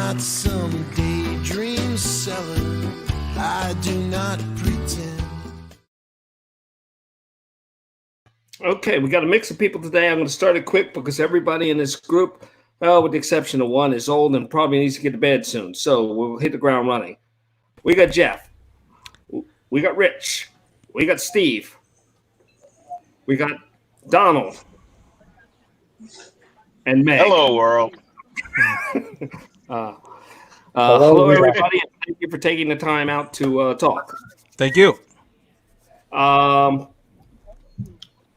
not some daydream seller. I do not pretend. Okay, we got a mix of people today. I'm going to start it quick because everybody in this group, well, with the exception of one, is old and probably needs to get to bed soon. So we'll hit the ground running. We got Jeff. We got Rich. We got Steve. We got Donald. And Meg. Hello, world. Hello, everybody, and thank you for taking the time out to talk. Thank you. Current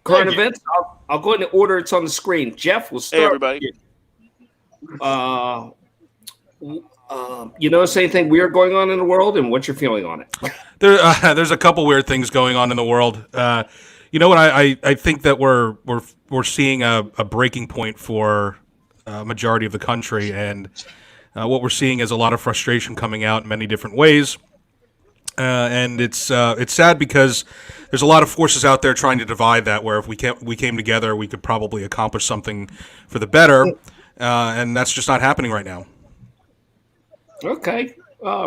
events, I'll go in the order it's on the screen. Jeff, we'll start. Hey, everybody. You notice anything weird going on in the world, and what's your feeling on it? There's a couple weird things going on in the world. You know what? I think that we're seeing a breaking point for a majority of the country, and what we're seeing is a lot of frustration coming out in many different ways. And it's sad because there's a lot of forces out there trying to divide that. Where if we came together, we could probably accomplish something for the better, and that's just not happening right now. Okay,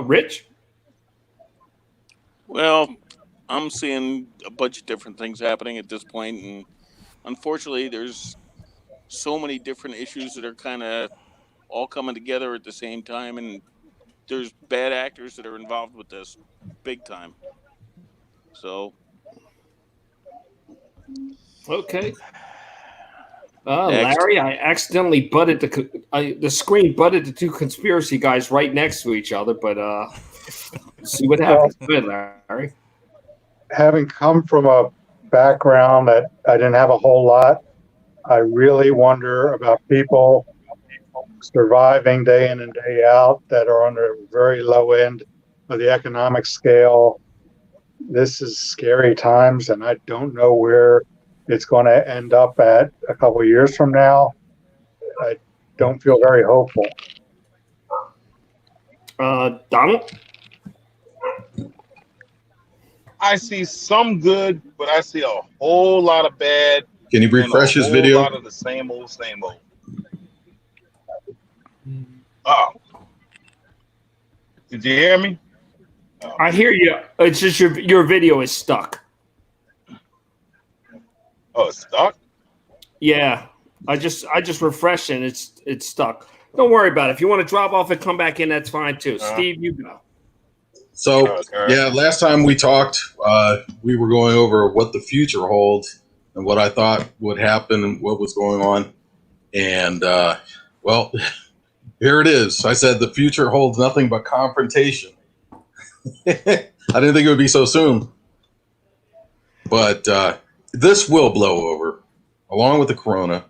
Rich. Well, I'm seeing a bunch of different things happening at this point, and unfortunately, there's so many different issues that are kind of all coming together at the same time, and there's bad actors that are involved with this big time. So, Okay. Larry, I accidentally butted the screen butted the two conspiracy guys right next to each other, but see what happens. Good, Larry. Having come from a background that I didn't have a whole lot, I really wonder about people surviving day in and day out that are on the very low end of the economic scale. This is scary times, and I don't know where it's going to end up at a couple of years from now. I don't feel very hopeful. Donald? I see some good, but I see a whole lot of bad. Can you refresh his video? A lot of the same old, same old. Oh. Did you hear me? Oh. I hear you. It's just your video is stuck. Oh, it's stuck? Yeah. I just refreshed and it's stuck. Don't worry about it. If you want to drop off and come back in, that's fine too. Steve, you go. So, yeah, last time we talked, we were going over what the future holds and what I thought would happen and what was going on. And, well, here it is. I said the future holds nothing but confrontation. I didn't think it would be so soon. But this will blow over, along with the corona,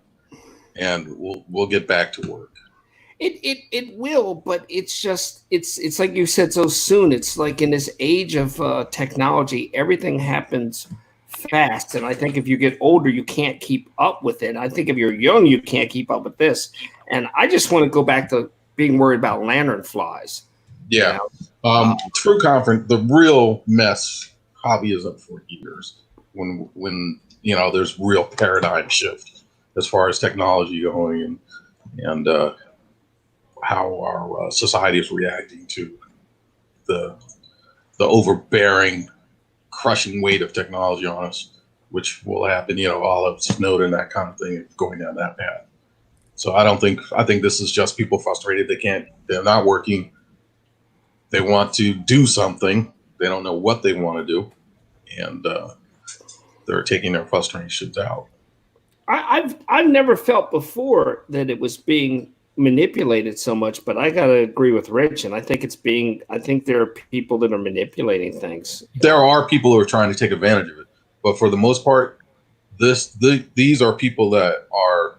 and we'll get back to work. It will, but it's just it's like you said so soon. It's like in this age of technology, everything happens fast, and I think if you get older, you can't keep up with it. I think if you're young, you can't keep up with this. And I just want to go back to being worried about lantern flies. Yeah, true conference. The real mess hobby is up for years when you know there's real paradigm shift as far as technology going and how our society is reacting to the overbearing, crushing weight of technology on us, which will happen, you know, all of Snowden, that kind of thing, going down that path. So I think this is just people frustrated. They're not working. They want to do something. They don't know what they want to do. And they're taking their frustrations out. I've never felt before that it was being manipulated so much, but I gotta agree with Rich, and I think there are people that are manipulating things. There are people who are trying to take advantage of it, but for the most part, these are people that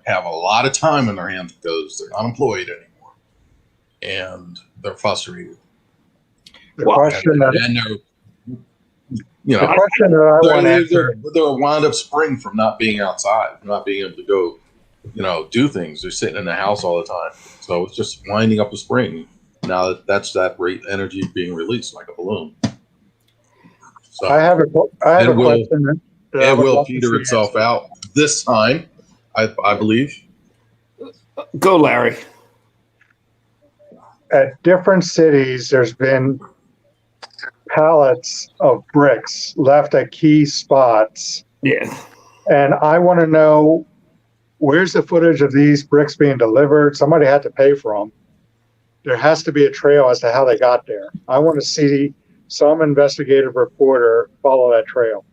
have a lot of time in their hands because they're not employed anymore, and they're frustrated. The question that I want to answer. They're a wound up spring from not being outside, not being able to go, you know, do things. They're sitting in the house all the time. So it's just winding up a spring. Now that's that great energy being released like a balloon. So I have a question. It will peter itself out this time, I believe. Go, Larry. at different cities, there's been pallets of bricks left at key spots. Yeah. And I want to know, where's the footage of these bricks being delivered? Somebody had to pay for them. There has to be a trail as to how they got there. I want to see some investigative reporter follow that trail.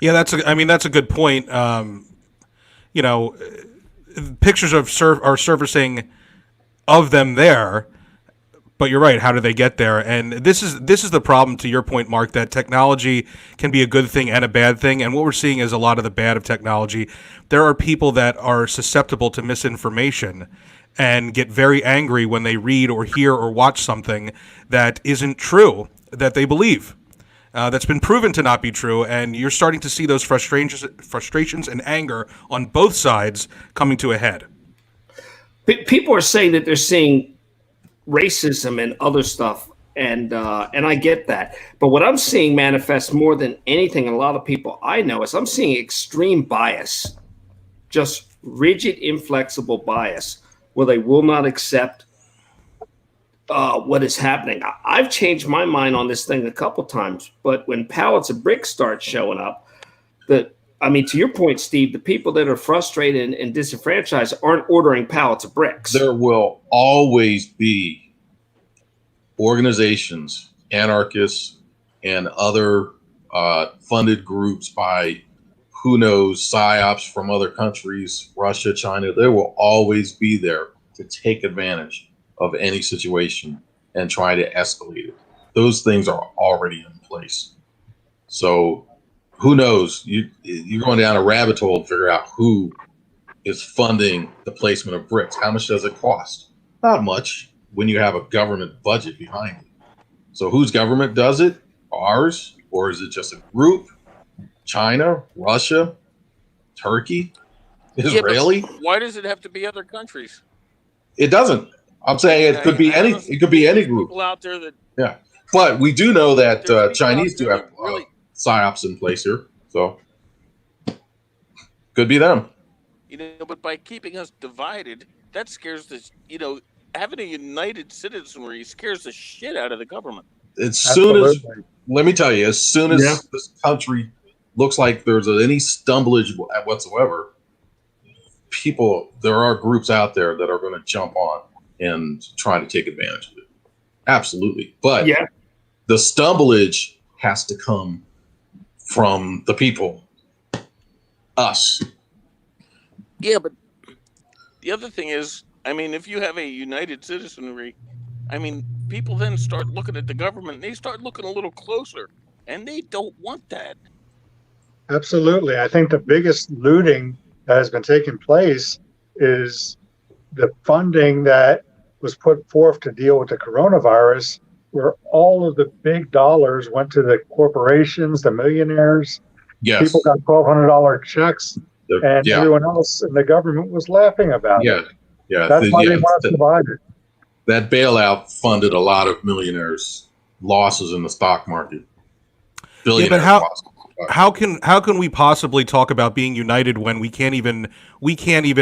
Yeah, that's a good point. You know, pictures are surfacing of them there, but you're right. How do they get there? And this is the problem, to your point, Mark, that technology can be a good thing and a bad thing. And what we're seeing is a lot of the bad of technology. There are people that are susceptible to misinformation and get very angry when they read or hear or watch something that isn't true, that they believe. That's been proven to not be true, and you're starting to see those frustrations and anger on both sides coming to a head. People are saying that they're seeing racism and other stuff, and I get that. But what I'm seeing manifest more than anything, and a lot of people I know, is I'm seeing extreme bias, just rigid, inflexible bias, where they will not accept what is happening. I've changed my mind on this thing a couple times, but when pallets of bricks start showing up, to your point, Steve, the people that are frustrated and disenfranchised aren't ordering pallets of bricks. There will always be organizations, anarchists, and other funded groups by who knows, psyops from other countries, Russia, China. They will always be there to take advantage of any situation and try to escalate it. Those things are already in place. So who knows? You're going down a rabbit hole to figure out who is funding the placement of bricks. How much does it cost? Not much when you have a government budget behind it. So whose government does it? Ours? Or is it just a group? China, Russia, Turkey, Israeli? Yeah, why does it have to be other countries? It doesn't. I'm saying it could be any. It could be any group. People out there that, Yeah, but we do know that Chinese do have really, psyops in place here, so could be them. but by keeping us divided, that scares having a united citizenry scares the shit out of the government. Let me tell you, as soon as this country looks like there's any stumblage whatsoever, there are groups out there that are going to jump on and try to take advantage of it. Absolutely. But the stumblage has to come from the people, us. Yeah, but the other thing is, if you have a united citizenry, people then start looking at the government, and they start looking a little closer, and they don't want that. Absolutely. I think the biggest looting that has been taking place is the funding that was put forth to deal with the coronavirus, where all of the big dollars went to the corporations, the millionaires. Yes. People got $1,200 checks, and everyone else in the government was laughing about it. Yeah. That's why they want to divide it. That bailout funded a lot of millionaires' losses in the stock market. But how can we possibly talk about being united when we can't even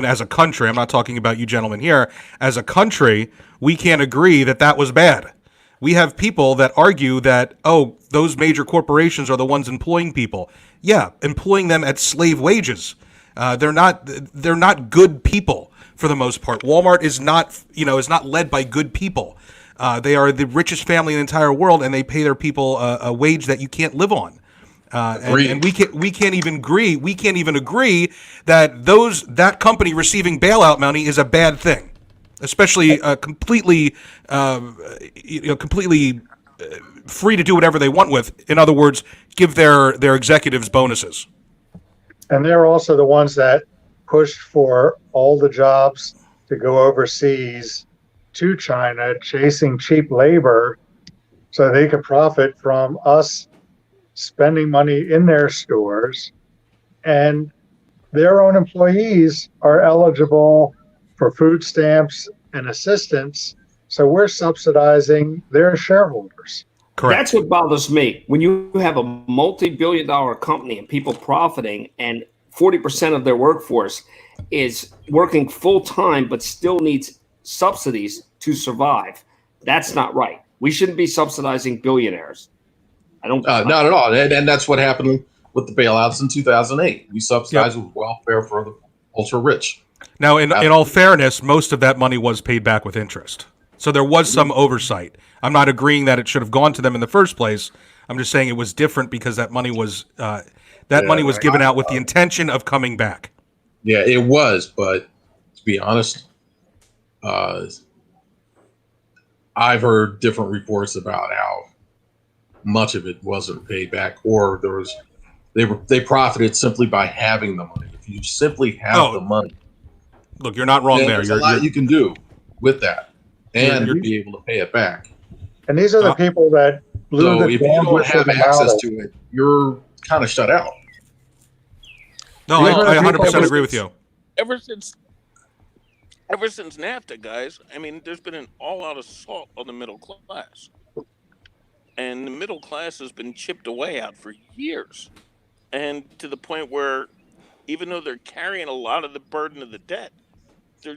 as a country, I'm not talking about you gentlemen here, as a country, we can't agree that was bad. We have people that argue that, those major corporations are the ones employing people. Yeah, employing them at slave wages. They're not good people for the most part. Walmart is not led by good people. They are the richest family in the entire world, and they pay their people a wage that you can't live on. And we can't even agree that that company receiving bailout money is a bad thing, especially completely free to do whatever they want with. In other words, give their executives bonuses. And they're also the ones that pushed for all the jobs to go overseas to China, chasing cheap labor so they could profit from us spending money in their stores. And their own employees are eligible for food stamps and assistance. So we're subsidizing their shareholders. Correct. That's what bothers me. When you have a multi-billion-dollar company and people profiting, and 40% of their workforce is working full-time but still needs subsidies to survive. That's not right. We shouldn't be subsidizing billionaires. I don't. Not at all. And that's what happened with the bailouts in 2008. We subsidized with welfare for the ultra rich. Now, in all fairness, most of that money was paid back with interest. So there was some oversight. I'm not agreeing that it should have gone to them in the first place. I'm just saying it was different because that money was money was given out with the intention of coming back. Yeah, it was. But to be honest, I've heard different reports about how much of it wasn't paid back, or they profited simply by having the money. If you simply have the money, look, you're not wrong there. There's a lot you can do with that, and you'll be able to pay it back. And these are the people that blew So the if you don't bandwidth have of the access model. to it, you're kind of shut out. No, These are I the people 100% that- agree with you. Ever since NAFTA, guys, I mean, there's been an all-out assault on the middle class, and the middle class has been chipped away at for years, and to the point where, even though they're carrying a lot of the burden of the debt, they're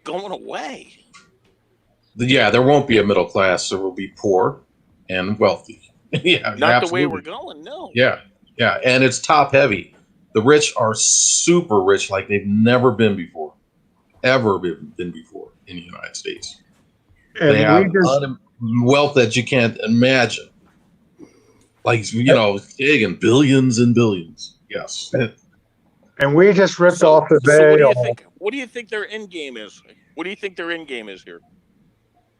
going away. Yeah, there won't be a middle class. There will be poor and wealthy. Yeah, Not the way absolutely. we're going. No. Yeah, and it's top heavy. The rich are super rich, like they've never been before, ever been before in the United States. And They have we just, wealth that you can't imagine, like big and billions and billions. Yes, and we just ripped off the So what do you veil. think? What do you think their end game is? What do you think their end game is here?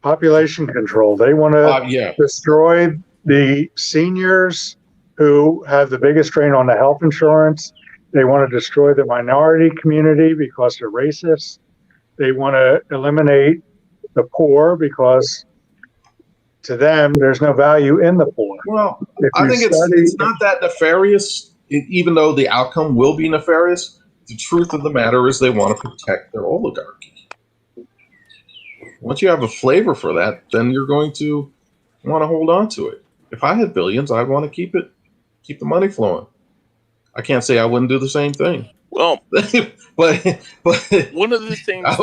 Population control. They want to yeah. destroy the seniors who have the biggest strain on the health insurance. They want to destroy the minority community because they're racist. They want to eliminate the poor because to them, there's no value in the poor. Well, If I you think study- it's not that nefarious, even though the outcome will be nefarious. The truth of the matter is they want to protect their oligarchy. Once you have a flavor for that, then you're going to want to hold on to it. If I had billions, I'd want to keep the money flowing. I can't say I wouldn't do the same thing. Well, but one of the things I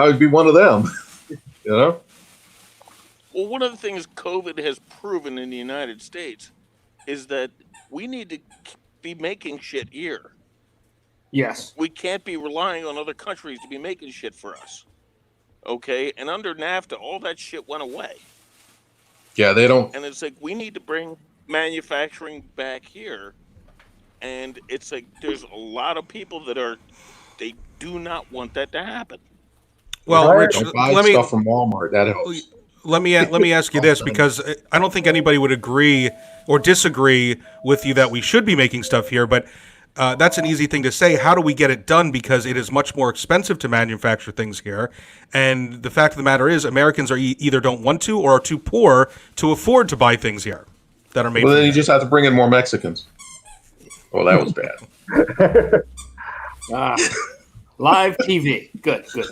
would be one of them. Well, one of the things COVID has proven in the United States is that we need to be making shit here. Yes. We can't be relying on other countries to be making shit for us. Okay? And under NAFTA, all that shit went away. Yeah, they don't. And it's like, we need to bring manufacturing back here. And it's like, there's a lot of people they do not want that to happen. Well, Rich, Don't buy let me stuff from Walmart. That helps. let me ask you this, because I don't think anybody would agree or disagree with you that we should be making stuff here, but that's an easy thing to say. How do we get it done? Because it is much more expensive to manufacture things here, and the fact of the matter is, Americans are either don't want to or are too poor to afford to buy things here that are made. Well, from then you here. just have to bring in more Mexicans. Oh, that was bad. Live TV. Good. Was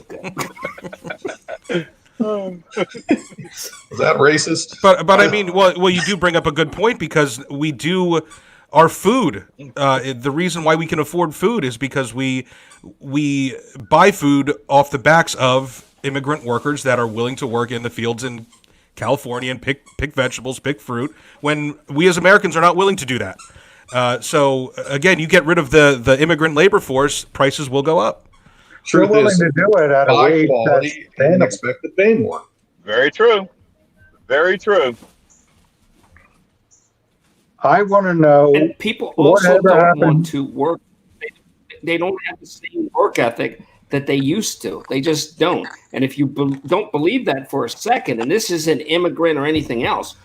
that racist? But I mean, well, you do bring up a good point, because we do our food. The reason why we can afford food is because we buy food off the backs of immigrant workers that are willing to work in the fields in California and pick vegetables, pick fruit, when we as Americans are not willing to do that. So again, you get rid of the immigrant labor force, prices will go up. They're Truth willing is, to do it at a high wage that's quality and sustainable. expect to pay more. Very true. Very true. I want to know And people also Whatever don't happened- want to work. They don't have the same work ethic that they used to. They just don't. And if you don't believe that for a second, and this isn't immigrant or anything else,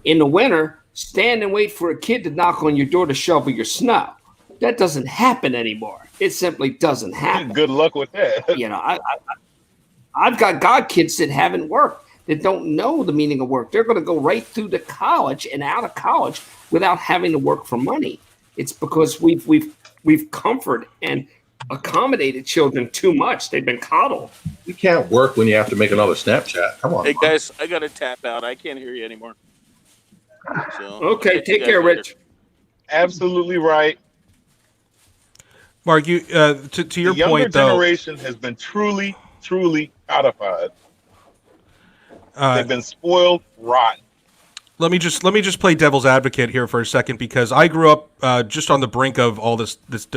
in the winter, stand and wait for a kid to knock on your door to shovel your snow. That doesn't happen anymore. It simply doesn't happen. Good luck with that. You know, I've got godkids that haven't worked, that don't know the meaning of work. They're going to go right through to college and out of college without having to work for money. It's because we've comforted and accommodated children too much. They've been coddled. You can't work when you have to make another Snapchat. Come on. Hey, guys, I got to tap out. I can't hear you anymore. So, Okay, I'll catch you take guys care, later. Rich. Absolutely right. Mark, you to your The younger point though. generation has been truly truly codified. Uh, They've been spoiled rotten. let me just play devil's advocate here for a second, because I grew up just on the brink of all the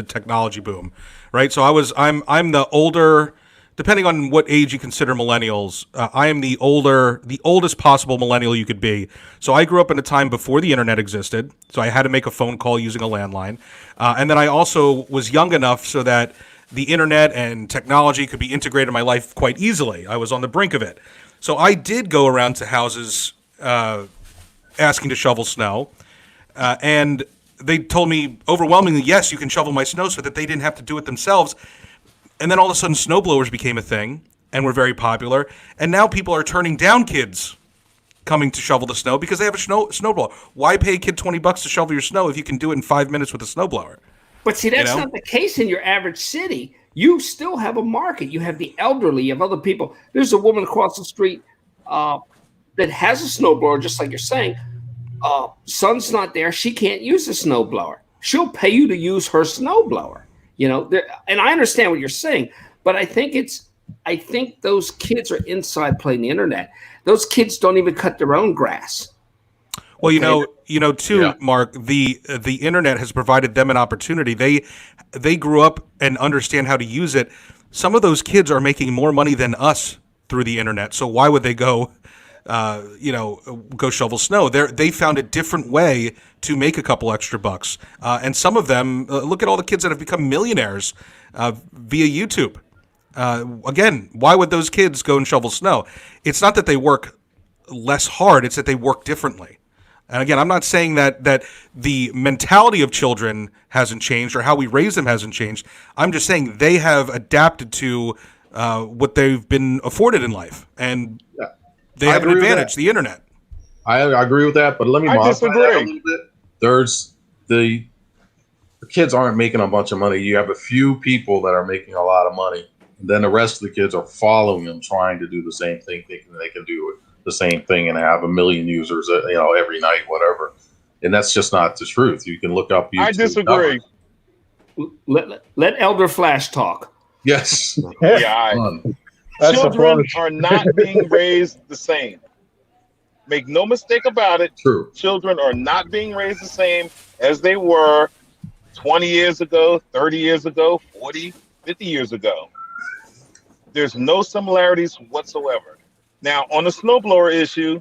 technology boom, right? So I'm the older, depending on what age you consider millennials. I am the oldest possible millennial you could be. So I grew up in a time before the internet existed. So I had to make a phone call using a landline, and then I also was young enough so that the internet and technology could be integrated in my life quite easily. I was on the brink of it. So I did go around to houses asking to shovel snow, and they told me overwhelmingly, yes, you can shovel my snow, so that they didn't have to do it themselves. And then all of a sudden, snowblowers became a thing and were very popular. And now people are turning down kids coming to shovel the snow because they have a snowblower. Why pay a kid $20 to shovel your snow if you can do it in 5 minutes with a snowblower? But see, that's You know? not the case in your average city. You still have a market. You have the elderly, you have other people. There's a woman across the street that has a snowblower, just like you're saying. Son's not there. She can't use a snowblower. She'll pay you to use her snowblower. And I understand what you're saying, but I think those kids are inside playing the internet. Those kids don't even cut their own grass. Well, too, Yeah. Mark, the internet has provided them an opportunity. They grew up and understand how to use it. Some of those kids are making more money than us through the internet. So why would they go shovel snow? They found a different way to make a couple extra bucks. And some of them, look at all the kids that have become millionaires via YouTube. Again, why would those kids go and shovel snow? It's not that they work less hard, it's that they work differently. And again, I'm not saying that the mentality of children hasn't changed or how we raise them hasn't changed. I'm just saying they have adapted to what they've been afforded in life. And they I have an agree with advantage, that. the internet. I agree with that, but let me I modify that a disagree. little bit. There's the kids aren't making a bunch of money. You have a few people that are making a lot of money, and then the rest of the kids are following them, trying to do the same thing, thinking they can do the same thing and have 1 million users, every night, whatever. And that's just not the truth. You can look up YouTube I disagree. numbers. Let Elder Flash talk. Yes. Yeah, Fun. That's the children bonus. are not being raised the same. Make no mistake about it. True. Children are not being raised the same as they were 20 years ago, 30 years ago, 40, 50 years ago. There's no similarities whatsoever. Now, on the snowblower issue,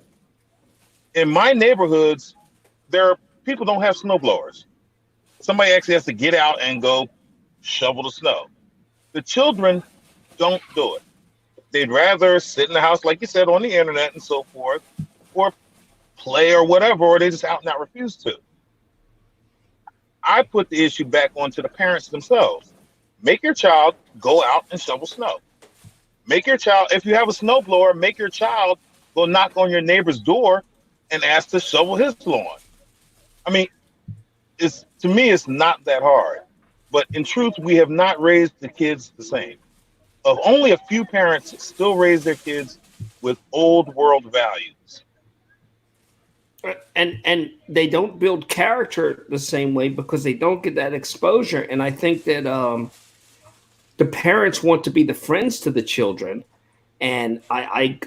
in my neighborhoods, people don't have snowblowers. Somebody actually has to get out and go shovel the snow. The children don't do it. They'd rather sit in the house, like you said, on the internet and so forth, or play or whatever, or they just out and out refuse to. I put the issue back onto the parents themselves. Make your child go out and shovel snow. Make your child, if you have a snowblower, make your child go knock on your neighbor's door and ask to shovel his lawn. I mean, to me, it's not that hard. But in truth, we have not raised the kids the same. Only a few parents still raise their kids with old world values. And they don't build character the same way because they don't get that exposure. And I think that the parents want to be the friends to the children. And I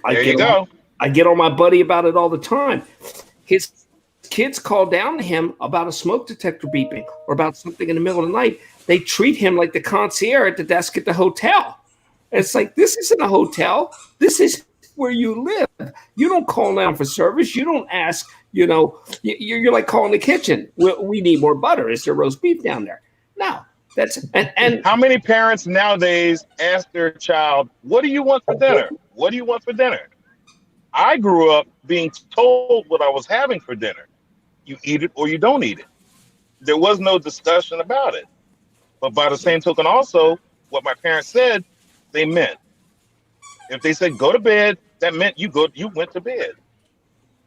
get on my buddy about it all the time. His kids call down to him about a smoke detector beeping or about something in the middle of the night. They treat him like the concierge at the desk at the hotel. And it's like, this isn't a hotel. This is where you live. You don't call down for service. You don't ask, you're like calling the kitchen. We need more butter. Is there roast beef down there? No. And how many parents nowadays ask their child, what do you want for dinner? What do you want for dinner? I grew up being told what I was having for dinner. You eat it or you don't eat it. There was no discussion about it. But by the same token, also, what my parents said, they meant. If they said go to bed, that meant you went to bed.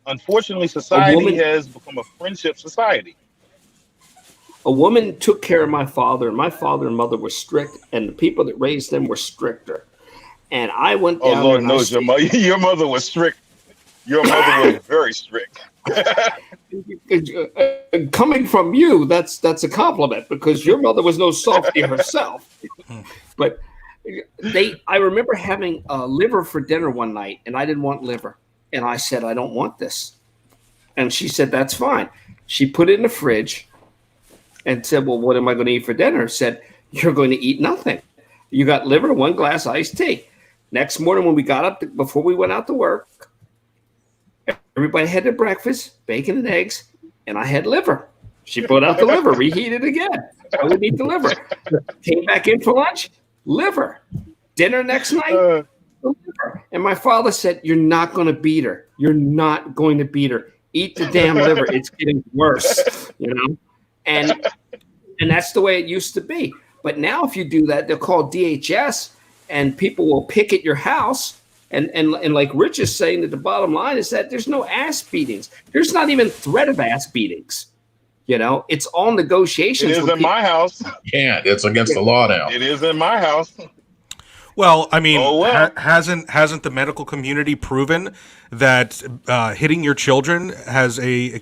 Unfortunately, society has become a friendship society. A woman took care of my father, and my father and mother were strict, and the people that raised them were stricter. And I went down. Oh Lord knows your mother was strict. Your mother was very strict. Coming from you, that's a compliment because your mother was no softy herself. But I remember having liver for dinner one night, and I didn't want liver, and I said I don't want this, and she said that's fine. She put it in the fridge, and said, "Well, what am I going to eat for dinner?" Said, "You're going to eat nothing. You got liver, one glass iced tea." Next morning, when we got up before we went out to work, everybody had their breakfast, bacon and eggs, and I had liver. She put out the liver, reheated again. I would eat the liver. Came back in for lunch, liver. Dinner next night, liver. And my father said, "You're not going to beat her. You're not going to beat her. Eat the damn liver. It's getting worse." And that's the way it used to be. But now if you do that, they'll call DHS and people will picket your house. And like Rich is saying, that the bottom line is that there's no ass beatings. There's not even threat of ass beatings. It's all negotiations. It is in my house. Can't. It's against the law now. It is in my house. Well, I mean, hasn't the medical community proven that hitting your children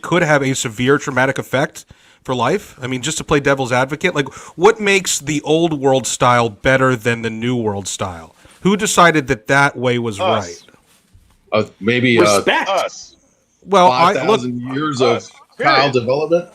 could have a severe traumatic effect for life? I mean, just to play devil's advocate, like, what makes the old world style better than the new world style? Who decided that way was Us. right? Maybe Respect. Us. Well, 5,000 years of child development.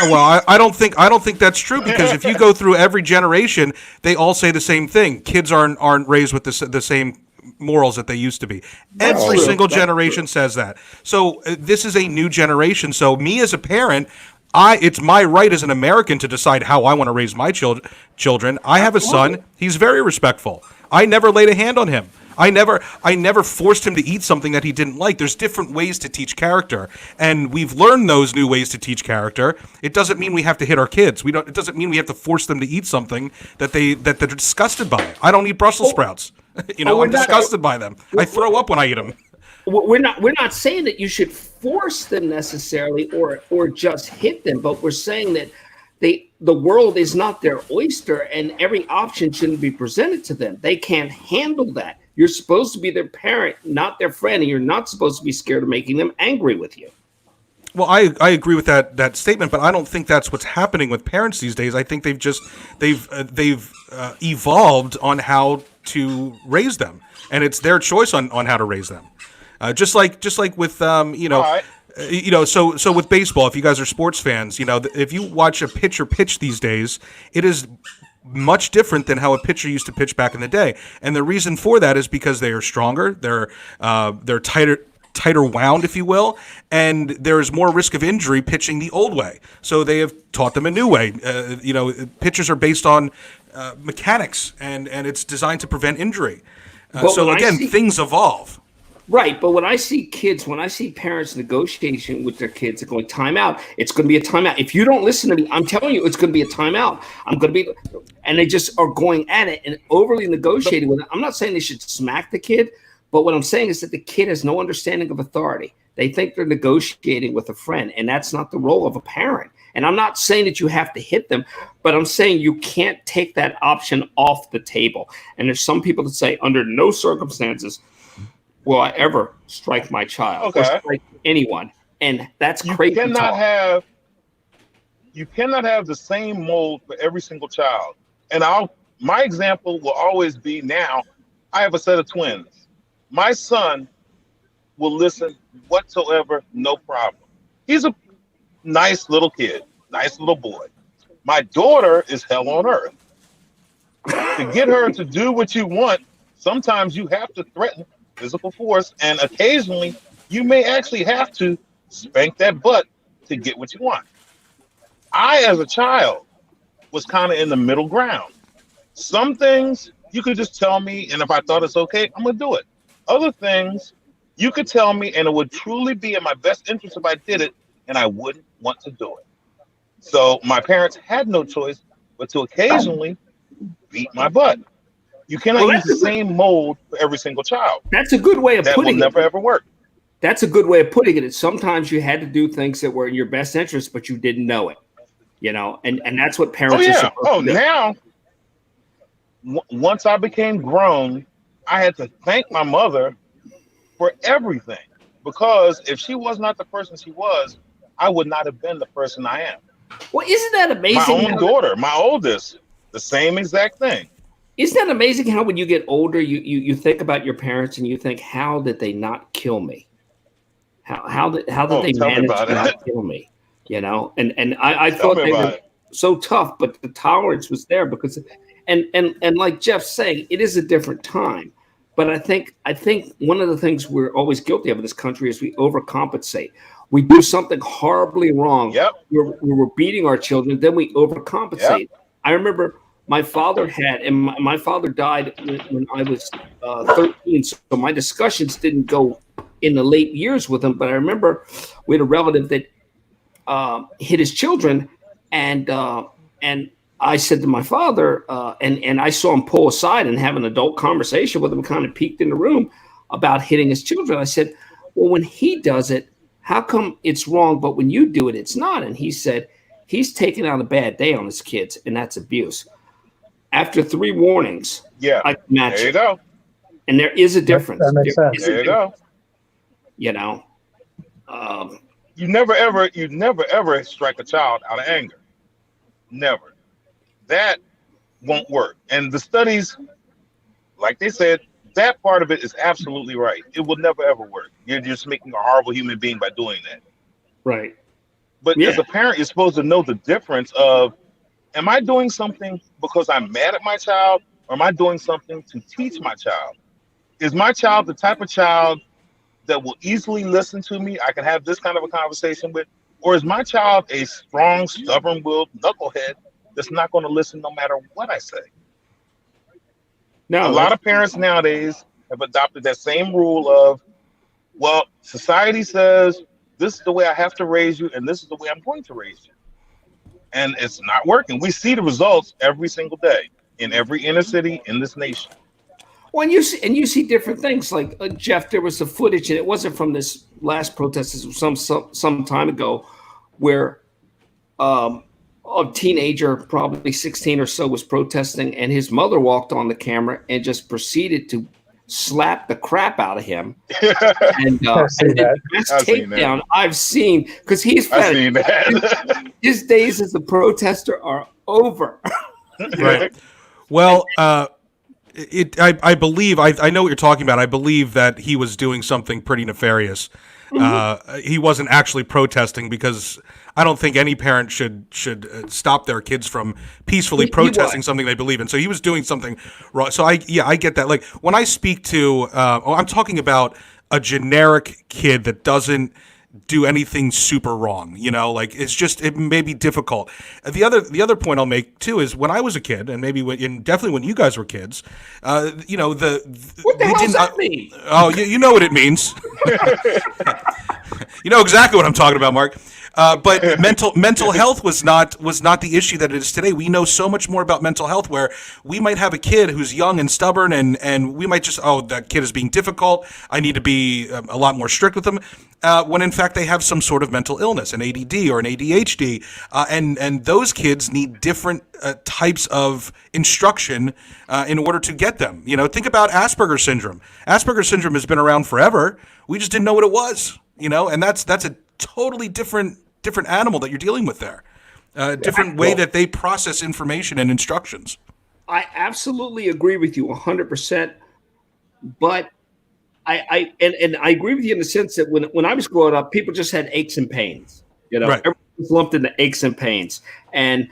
Well, I don't think that's true, because if you go through every generation, they all say the same thing. Kids aren't raised with the same morals that they used to be. Every single generation says that. So this is a new generation. So me as a parent, it's my right as an American to decide how I want to raise my children. I have a son. He's very respectful. I never laid a hand on him. I never forced him to eat something that he didn't like. There's different ways to teach character, and we've learned those new ways to teach character. It doesn't mean we have to hit our kids. It doesn't mean we have to force them to eat something that they're disgusted by. I don't eat Brussels sprouts. I'm disgusted by them. I throw up when I eat them. We're not saying that you should force them necessarily or just hit them, but we're saying that the world is not their oyster, and every option shouldn't be presented to them. They can't handle that. You're supposed to be their parent, not their friend, and you're not supposed to be scared of making them angry with you. Well, I agree with that statement, but I don't think that's what's happening with parents these days. I think they've evolved on how to raise them, and it's their choice on how to raise them. Just like with Right. So with baseball, if you guys are sports fans, if you watch a pitcher pitch these days, it is much different than how a pitcher used to pitch back in the day. And the reason for that is because they are stronger, they're tighter wound, if you will, and there is more risk of injury pitching the old way. So they have taught them a new way. Pitchers are based on mechanics, and it's designed to prevent injury. So again, things evolve. Right, but when I see parents negotiating with their kids and going timeout, it's going to be a timeout. If you don't listen to me, I'm telling you, it's going to be a timeout. And they just are going at it and overly negotiating with it. I'm not saying they should smack the kid, but what I'm saying is that the kid has no understanding of authority. They think they're negotiating with a friend, and that's not the role of a parent. And I'm not saying that you have to hit them, but I'm saying you can't take that option off the table. And there's some people that say, under no circumstances will I ever strike my child or strike anyone. And that's crazy. You cannot have the same mold for every single child. And my example will always be, now I have a set of twins. My son will listen whatsoever, no problem. He's a nice little kid, nice little boy. My daughter is hell on earth. To get her to do what you want, sometimes you have to threaten physical force, and occasionally you may actually have to spank that butt to get what you want. I, as a child, was kind of in the middle ground. Some things you could just tell me, and if I thought it's okay, I'm gonna do it. Other things you could tell me, and it would truly be in my best interest if I did it, and I wouldn't want to do it. So my parents had no choice but to occasionally beat my butt. You cannot use the same mold for every single child. That's a good way of putting it. That will never ever work. That's a good way of putting it. Sometimes you had to do things that were in your best interest, but you didn't know it. And that's what parents are supposed to do. Now, once I became grown, I had to thank my mother for everything, because if she was not the person she was, I would not have been the person I am. Well, isn't that amazing? My own daughter, my oldest, the same exact thing. Isn't that amazing how when you get older, you think about your parents and you think, how did they not kill me? How did they Tell me manage about to not it. kill me? And I Tell thought me they about were it. so tough, but the tolerance was there because, and like Jeff's saying, it is a different time. But I think one of the things we're always guilty of in this country is we overcompensate. We do something horribly wrong. Yep. We're beating our children, then we Yep. overcompensate. I remember my father had, and my father died when I was 13. So my discussions didn't go in the late years with him. But I remember we had a relative that hit his children, and I said to my father, and I saw him pull aside and have an adult conversation with him, kind of peeked in the room about hitting his children. I said, well, when he does it, how come it's wrong, but when you do it, it's not? And he said, he's taking out a bad day on his kids, and that's abuse. After 3 warnings, Yeah. I can match There you it. go. And there is a difference. That makes There sense. is a There you difference, go. you know. Um, You never ever strike a child out of anger. Never. That won't work. And the studies, like they said, that part of it is absolutely right. It will never ever work. You're just making a horrible human being by doing that. right. But Yeah. as a parent, you're supposed to know the difference of, am I doing something because I'm mad at my child, or am I doing something to teach my child? Is my child the type of child that will easily listen to me? I can have this kind of a conversation with, or is my child a strong, stubborn-willed knucklehead that's not going to listen no matter what I say? No, A lot of parents nowadays have adopted that same rule of, well, society says this is the way I have to raise you, and this is the way I'm going to raise you. And it's not working. We see the results every single day in every inner city in this nation. well, and you see different things. Like Jeff, there was the footage, and it wasn't from this last protest. It was some time ago, where a teenager, probably 16 or so, was protesting, and his mother walked on the camera and just proceeded to slap the crap out of him. And, I've seen and the that. best I've seen that. takedown I've seen, because he's I had seen that. his days as a protester are over. Right. Well, I believe I know what you're talking about. I believe that he was doing something pretty nefarious. He wasn't actually protesting, because I don't think any parent should stop their kids from peacefully He protesting was. something they believe in. So he was doing something wrong. So I get that. Like when I speak to, I'm talking about a generic kid that doesn't do anything super wrong, like it may be difficult. The other point I'll make too is when I was a kid, and and definitely when you guys were kids, What the we hell does didn't. that mean? Oh, you know what it means. You know exactly what I'm talking about, Mark. But mental health was not the issue that it is today. We know so much more about mental health, where we might have a kid who's young and stubborn, and we might just, that kid is being difficult, I need to be a lot more strict with them, when in fact they have some sort of mental illness, an ADD or an ADHD, and those kids need different types of instruction in order to get them. Think about Asperger's syndrome. Asperger's syndrome has been around forever. We just didn't know what it was. And that's a totally different animal that you're dealing with there. Different way that they process information and instructions. I absolutely agree with you 100%. But I agree with you in the sense that when I was growing up, people just had aches and pains. Right. Everything was lumped into aches and pains, and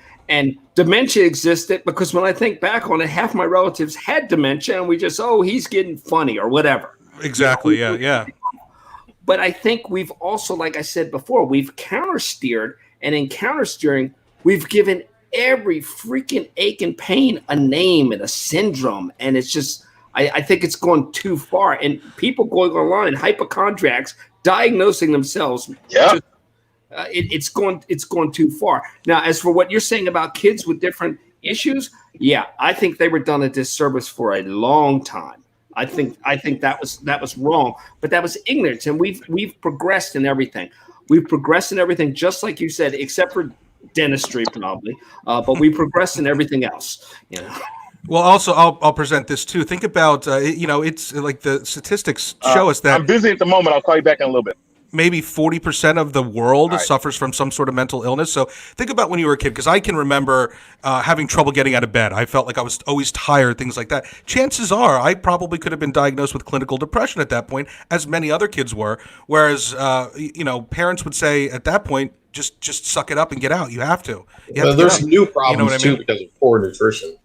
dementia existed because when I think back on it, half my relatives had dementia, and we just, he's getting funny or whatever. Exactly. Yeah. But I think we've also, like I said before, we've countersteered, and in countersteering, we've given every freaking ache and pain a name and a syndrome, and it's just, I think it's gone too far. And people going online, hypochondriacs, diagnosing themselves, Yeah. it's gone too far. Now, as for what you're saying about kids with different issues, yeah, I think they were done a disservice for a long time. I think that was wrong, but that was ignorance, and we've progressed in everything. We've progressed in everything, just like you said, except for dentistry, probably. But we progressed in everything else. Well, also, I'll present this too. Think about, it's like the statistics show us that. I'm busy at the moment. I'll call you back in a little bit. maybe 40% of the world All right. suffers from some sort of mental illness. So think about when you were a kid, because I can remember having trouble getting out of bed. I felt like I was always tired, things like that. Chances are I probably could have been diagnosed with clinical depression at that point, as many other kids were. Whereas, parents would say at that point, just suck it up and get out. You have to. You have Well, to there's get out. new problems You know what I too mean? because of poor nutrition.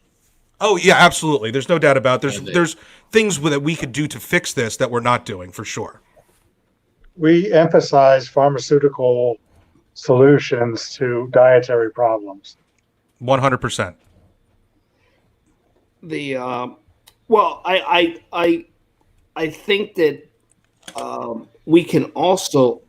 Oh yeah, absolutely. There's no doubt about it. And There's things that we could do to fix this that we're not doing for sure. We emphasize pharmaceutical solutions to dietary problems. 100%. The well, I think that we can also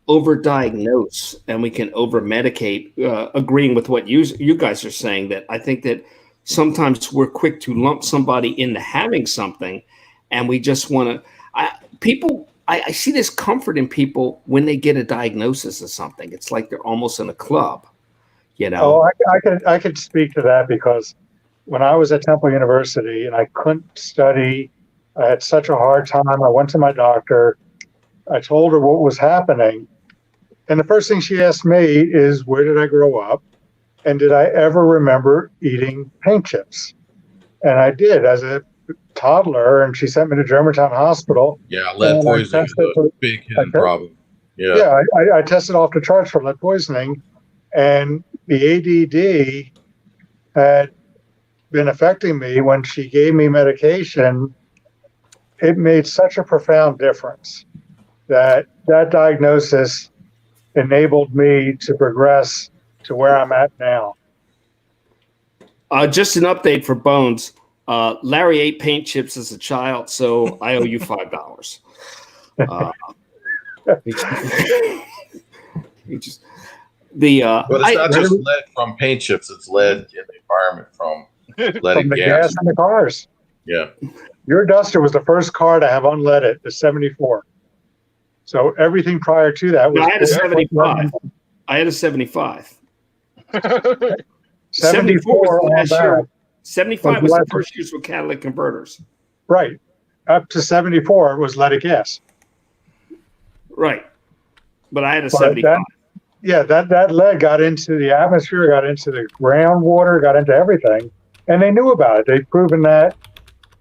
overdiagnose and we can over-medicate. Agreeing with what you guys are saying, that I think that sometimes we're quick to lump somebody into having something, and we just want to. I see this comfort in people when they get a diagnosis of something. It's like they're almost in a club, Oh, I could speak to that because when I was at Temple University and I couldn't study, I had such a hard time. I went to my doctor. I told her what was happening. And the first thing she asked me is, where did I grow up? And did I ever remember eating paint chips? And I did as a toddler, and she sent me to Germantown Hospital. Yeah, lead And I poisoning is tested a for- big hidden I- problem. Yeah. Yeah, I tested off the charts for lead poisoning, and the ADD had been affecting me. When she gave me medication, it made such a profound difference that diagnosis enabled me to progress to where I'm at now. Just an update for Bones. Larry ate paint chips as a child, so I owe you $5. He just the But it's not just lead from paint chips; it's lead in the environment from From leaded the gas. gas in the cars. Yeah, Your Duster was the first car to have unleaded, the 74. So everything prior to that was. I had a 75. I had a 75. 74 was the on last that. year. 75 was Was the last- first use with catalytic converters. Right. Up to 74 was leaded gas. Right. But I had a But 75. that lead got into the atmosphere, got into the groundwater, got into everything. And they knew about it. They've proven that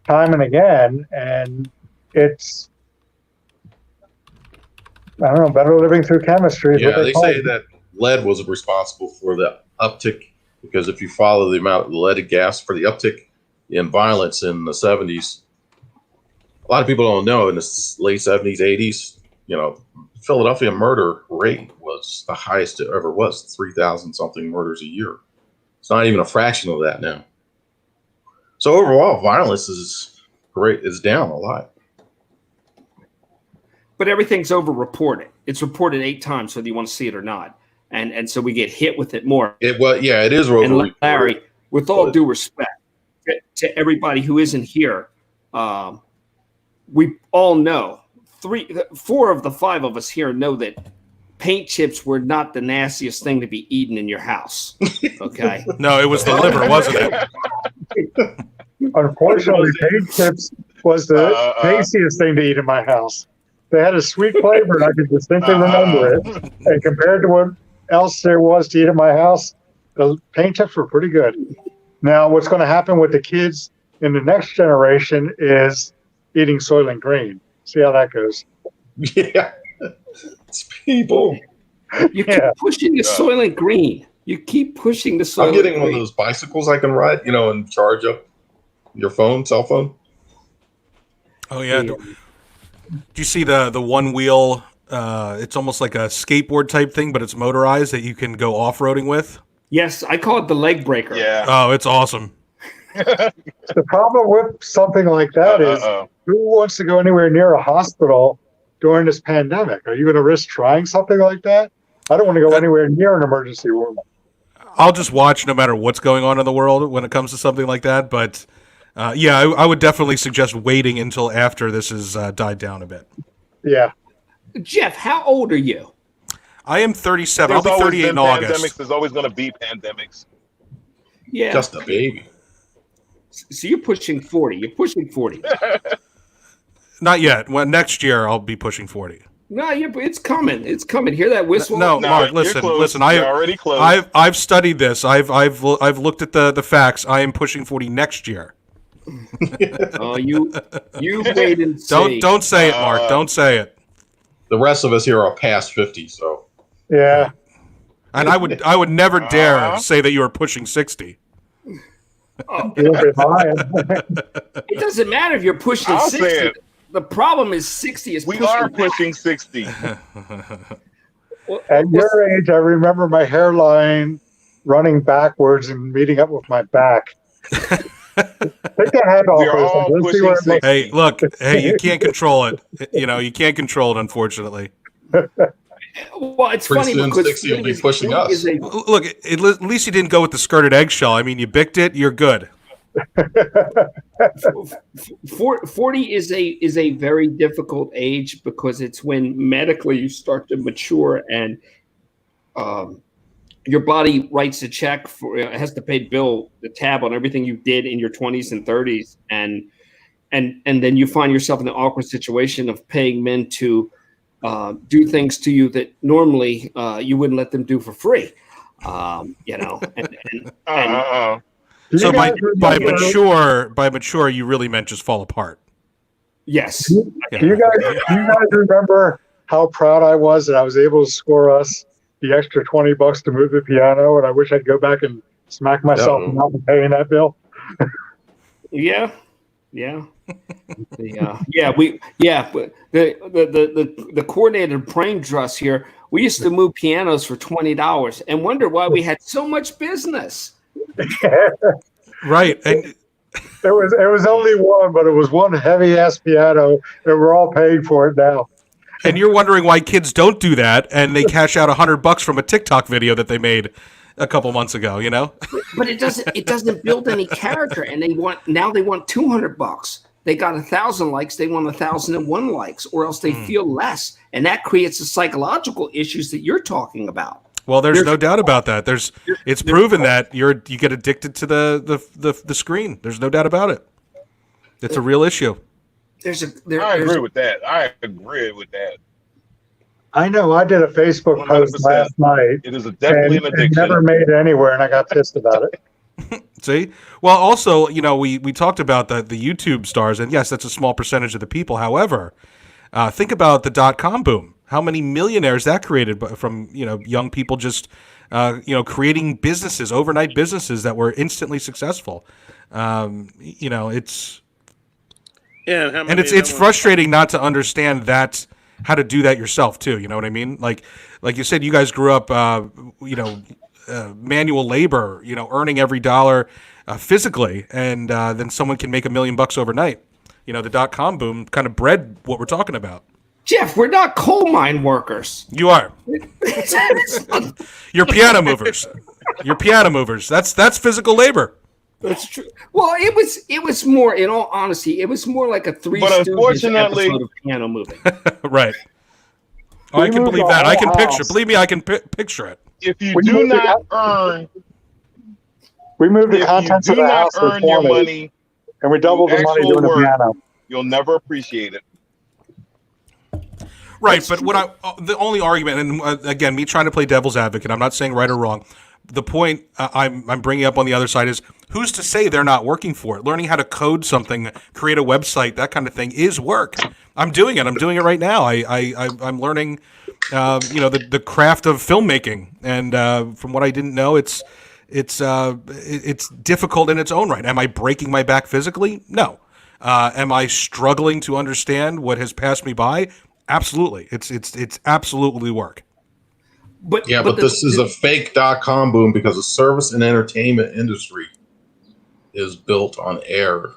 time and again. And it's, I don't know, better living through chemistry. Is yeah. what They call say it. that lead was responsible for the uptick because if you follow the amount of leaded gas for the uptick in violence in the 70s, a lot of people don't know in the late 70s, 80s, Philadelphia murder rate was the highest it ever was, 3,000 something murders a year. It's not even a fraction of that now. So overall, violence is down a lot. But everything's over-reported. It's reported 8 times, whether you want to see it or not. And so we get hit with it more. It is And over. Larry, with all due respect to everybody who isn't here, we all know, 4 of the 5 of us here know that paint chips were not the nastiest thing to be eaten in your house. Okay. No, it was the liver, wasn't it? Unfortunately, paint chips was the tastiest thing to eat in my house. They had a sweet flavor, and I could distinctly remember it. And compared to what else there was to eat at my house, the paint chips were pretty good. Now, what's going to happen with the kids in the next generation is eating Soylent Green. See how that goes. Yeah. It's people. You keep Yeah. pushing the Soylent Green. You keep pushing the Soylent I'm getting one of Green. those bicycles I can ride, and charge up your cell phone. Oh yeah. Do you see the one wheel? It's almost like a skateboard type thing, but it's motorized that you can go off roading with. Yes, I call it the leg breaker. Yeah. Oh, it's awesome. The problem with something like that is who wants to go anywhere near a hospital during this pandemic? Are you going to risk trying something like that? I don't want to go anywhere near an emergency room. I'll just watch no matter what's going on in the world when it comes to something like that. But I would definitely suggest waiting until after this has died down a bit. Yeah. Jeff, how old are you? I am 37. There's I'll be always 38 been in pandemics. August. There's always going to be pandemics. Yeah. Just a baby. So you're pushing 40. You're pushing 40. Not yet. Well, next year I'll be pushing 40. No, it's coming. It's coming. Hear that whistle? No, No, Mark, you're listen, close. listen. You're already close. I've studied this. I've looked at the facts. I am pushing 40 next year. Oh, you wait and see. Don't say it, Mark. Don't say it. The rest of us here are past 50, so Yeah. And I would never dare say that you are pushing 60. Oh, You'll be lying. it doesn't matter if you're pushing I'll 60. say it. The problem is 60 is We pushing are back. pushing 60. Well, At your age, I remember my hairline running backwards and meeting up with my back. Take that head off. We are for a all second. Let's see pushing where it looks. 60. Hey, look. Hey, you can't control it. You can't control it, unfortunately. well, it's Pretty funny soon because 60 will be pushing us. Look, at least you didn't go with the skirted eggshell. I mean, you bicked it. You're good. 40 is a very difficult age because it's when medically you start to mature and your body writes a check for it has to pay the tab on everything you did in your 20s and 30s and then you find yourself in an awkward situation of paying men to do things to you that normally you wouldn't let them do for free. So by remember- mature, you really meant just fall apart. Yes. Do you guys remember how proud I was that I was able to score us the extra $20 to move the piano? And I wish I'd go back and smack myself Uh-oh. not paying that bill. Yeah. But the coordinated brain trust here. We used to move pianos for $20 and wonder why we had so much business. Right. And It was only one, but it was one heavy ass piano, and we're all paying for it now. and you're wondering why kids don't do that, and they cash out $100 from a TikTok video that they made a couple months ago. But it doesn't build any character, and they want $200. They got 1,000 likes, they want 1,001 likes, or else they feel less, and that creates the psychological issues that you're talking about. Well, there's no doubt about that. It's proven that you get addicted to the screen. There's no doubt about it. It's a real issue. I agree with that. I know. I did a Facebook post 100%. last night, It is definitely an and it addiction. never made it anywhere, and I got pissed about it. See? Well, also, we talked about the YouTube stars, and yes, that's a small percentage of the people. However, think about the .com boom. How many millionaires that created from young people just creating businesses, overnight businesses that were instantly successful. It's it's frustrating not to understand how to do that yourself too. You know what I mean? Like you said, you guys grew up, manual labor, earning every dollar physically, and then someone can make $1 million overnight. The .com boom kind of bred what we're talking about. Jeff, we're not coal mine workers. You are. You're piano movers. You're piano movers. That's physical labor. That's true. Well, it was more, in all honesty, it was more like a Three But Stooges unfortunately- episode of piano moving. Right. Oh, We I can moved believe the that. I whole can picture. house. Believe me, I can picture it. If you We do moved not earn, We moved the if you contents do of the not house for earn your 20, money, and we doubled the money actual doing the work. piano. you'll never appreciate it. Right, but the only argument, and again, me trying to play devil's advocate, I'm not saying right or wrong. The point I'm bringing up on the other side is, who's to say they're not working for it? Learning how to code something, create a website, that kind of thing is work. I'm doing it. I'm doing it right now. I'm learning, the craft of filmmaking, and from what I didn't know, it's difficult in its own right. Am I breaking my back physically? No. Am I struggling to understand what has passed me by? Absolutely. It's absolutely work. But this is a fake .com boom because the service and entertainment industry is built on air.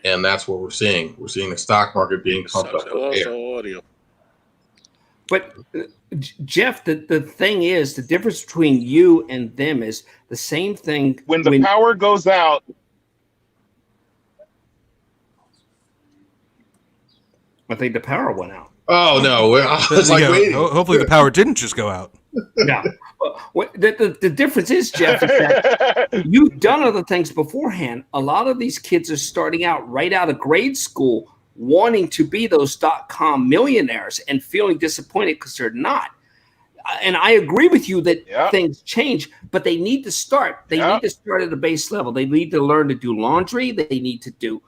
And that's what we're seeing. We're seeing the stock market being pumped up with air. Audio. But Jeff, the thing is, the difference between you and them is the same thing. When the power goes out, I think the power went out. Oh, no. I was like, waiting. Hopefully the power didn't just go out. No. The difference is, Jeff, is that you've done other things beforehand. A lot of these kids are starting out right out of grade school wanting to be those .com millionaires and feeling disappointed because they're not. And I agree with you that things change, but they need to start. They need to start at the base level. They need to learn to do laundry. They need to do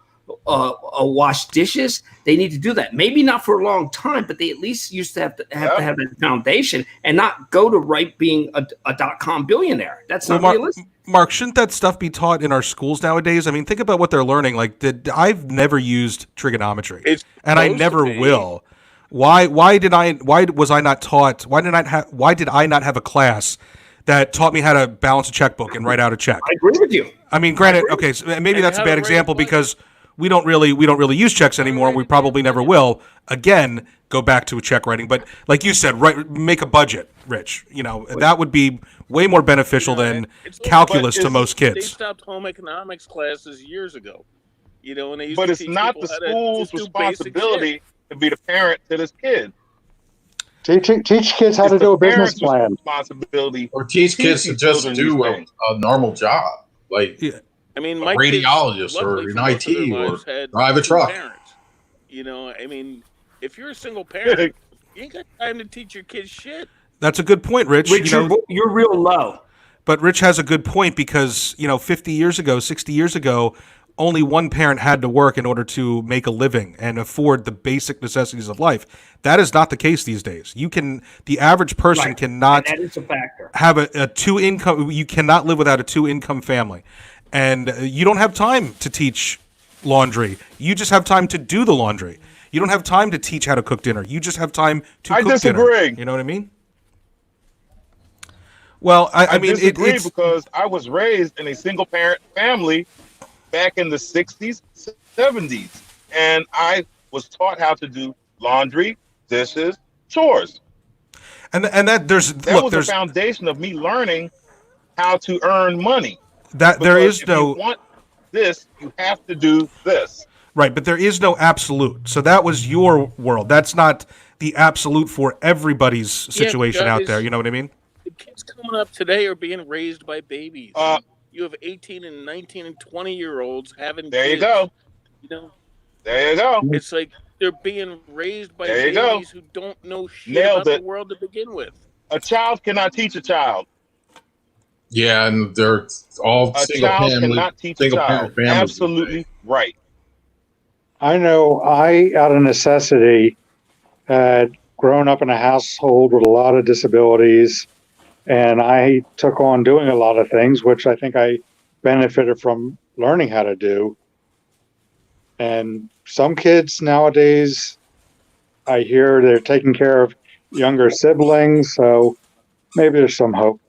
wash dishes. They need to do that. Maybe not for a long time, but they at least used to have that foundation and not go to being a .com billionaire. That's not realistic. Mark, shouldn't that stuff be taught in our schools nowadays? I mean, think about what they're learning. Like, I've never used trigonometry, and I never will. Why was I not taught? Why did I not have a class that taught me how to balance a checkbook and write out a check? I agree with you. I mean, granted, okay, so maybe that's a bad example because we don't really use checks anymore. We probably never will. Again, go back to a check writing. But like you said, make a budget, Rich. That would be way more beneficial than calculus to most kids. They stopped home economics classes years ago. And they used but to it's teach not people the how to school's just do basic responsibility shit. to be the parent to this kid. Teach kids how to do a business plan. Responsibility, or teach kids to just do a normal job, like I mean, a my radiologist kids, or luckily an for most of their IT or lives, had drive a two truck. parents. I mean, if you're a single parent, you ain't got time to teach your kids shit. That's a good point, Rich. Rich, you're real low. But Rich has a good point because 50 years ago, 60 years ago, only one parent had to work in order to make a living and afford the basic necessities of life. That is not the case these days. The average person cannot and that is a factor. Have a two income. You cannot live without a 2-income family, and you don't have time to teach laundry. You just have time to do the laundry. You don't have time to teach how to cook dinner. You just have time to cook disagree. Dinner. You know what I mean? Well, I mean, disagree because I was raised in a single parent family back in the 60s, 70s. And I was taught how to do laundry, dishes, chores. And that was the foundation of me learning how to earn money. That there is if no you want this, you have to do this. Right, but there is no absolute. So that was your world. That's not the absolute for everybody's situation out there. You know what I mean? The kids coming up today are being raised by babies. You have 18 and 19 and 20-year-olds having there kids. You go. There you go. It's like they're being raised by there babies who don't know shit about the world to begin with. A child cannot teach a child. Yeah, and they're all single parent families. Absolutely right. I know out of necessity, had grown up in a household with a lot of disabilities, and I took on doing a lot of things, which I think I benefited from learning how to do. And some kids nowadays, I hear they're taking care of younger siblings, so maybe there's some hope.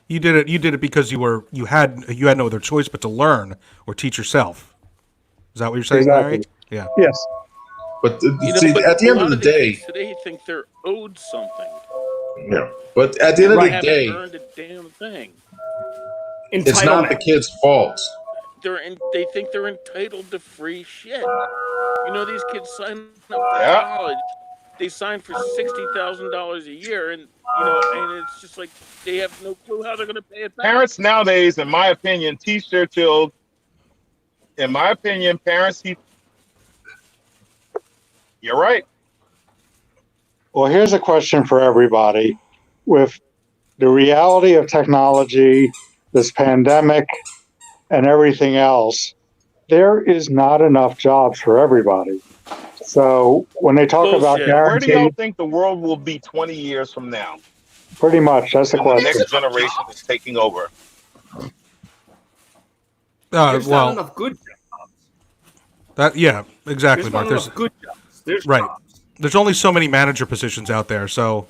You did it because you had no other choice but to learn or teach yourself. Is that what you're saying, exactly. Larry? Yeah. Yes. But at the end of the day, today think they're owed something. Yeah, but at the end of the day, earned a damn thing. It's not the kid's fault. They think they're entitled to free shit. These kids sign up for college. They sign for $60,000 a year, and and it's just like they have no clue how they're going to pay it back. Parents nowadays, in my opinion, teach their children. In my opinion, parents. You're right. Well, here's a question for everybody. With the reality of technology, this pandemic, and everything else, there is not enough jobs for everybody. So when they talk about guaranteed... Where do y'all think the world will be 20 years from now? Pretty much. That's the question. The next generation is taking over. There's not enough good jobs. Exactly, There's Mark. There's good jobs. There's right. jobs. There's only so many manager positions out there. So,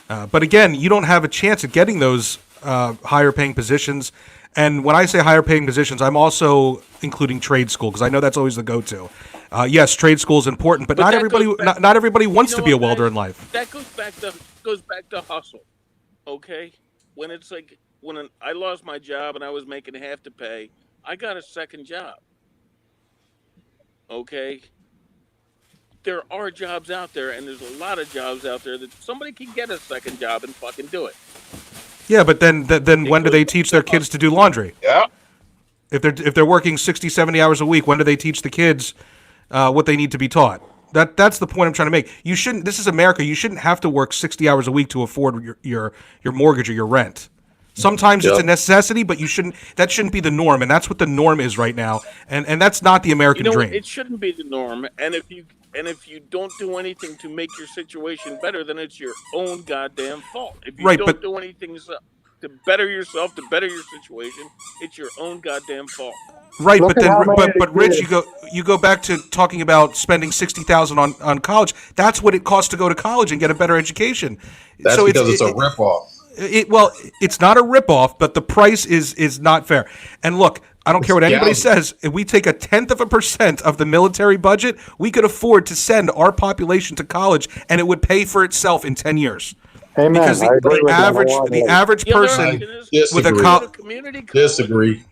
but again, you don't have a chance at getting those higher paying positions. And when I say higher paying positions, I'm also including trade school because I know that's always the go-to. Yes, trade school is important, but not everybody wants to be a welder in life. That goes back to hustle. Okay, when it's like I lost my job and I was making half the pay, I got a second job. Okay, there are jobs out there, and there's a lot of jobs out there that somebody can get a second job and fucking do it. Yeah, but then when do they teach their kids to do laundry? Yeah. If they're working 60, 70 hours a week, when do they teach the kids what they need to be taught. That's the point I'm trying to make. You shouldn't. This is America. You shouldn't have to work 60 hours a week to afford your mortgage or your rent. Sometimes it's a necessity, but you shouldn't. That shouldn't be the norm, and that's what the norm is right now. And that's not the American dream. It shouldn't be the norm. And if you don't do anything to make your situation better, then it's your own goddamn fault. If you don't do anything to better yourself, to better your situation, it's your own goddamn fault. Right, but Rich, you go back to talking about spending $60,000 on college. That's what it costs to go to college and get a better education. That's so because it's a ripoff. It's not a ripoff, but the price is not fair. And look, I don't care what anybody says. If we take 0.1% of the military budget, we could afford to send our population to college, and it would pay for itself in 10 years. Amen. Because the average person with a disagree.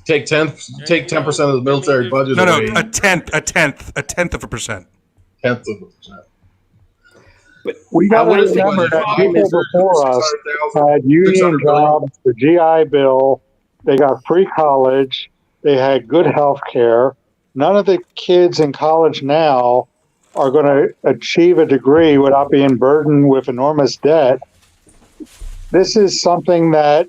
Take 10% of the military budget. No, a tenth of a percent. Tenth of a percent. But we got to remember that people before us had union jobs, the GI Bill, they got free college, they had good health care. None of the kids in college now are going to achieve a degree without being burdened with enormous debt. This is something that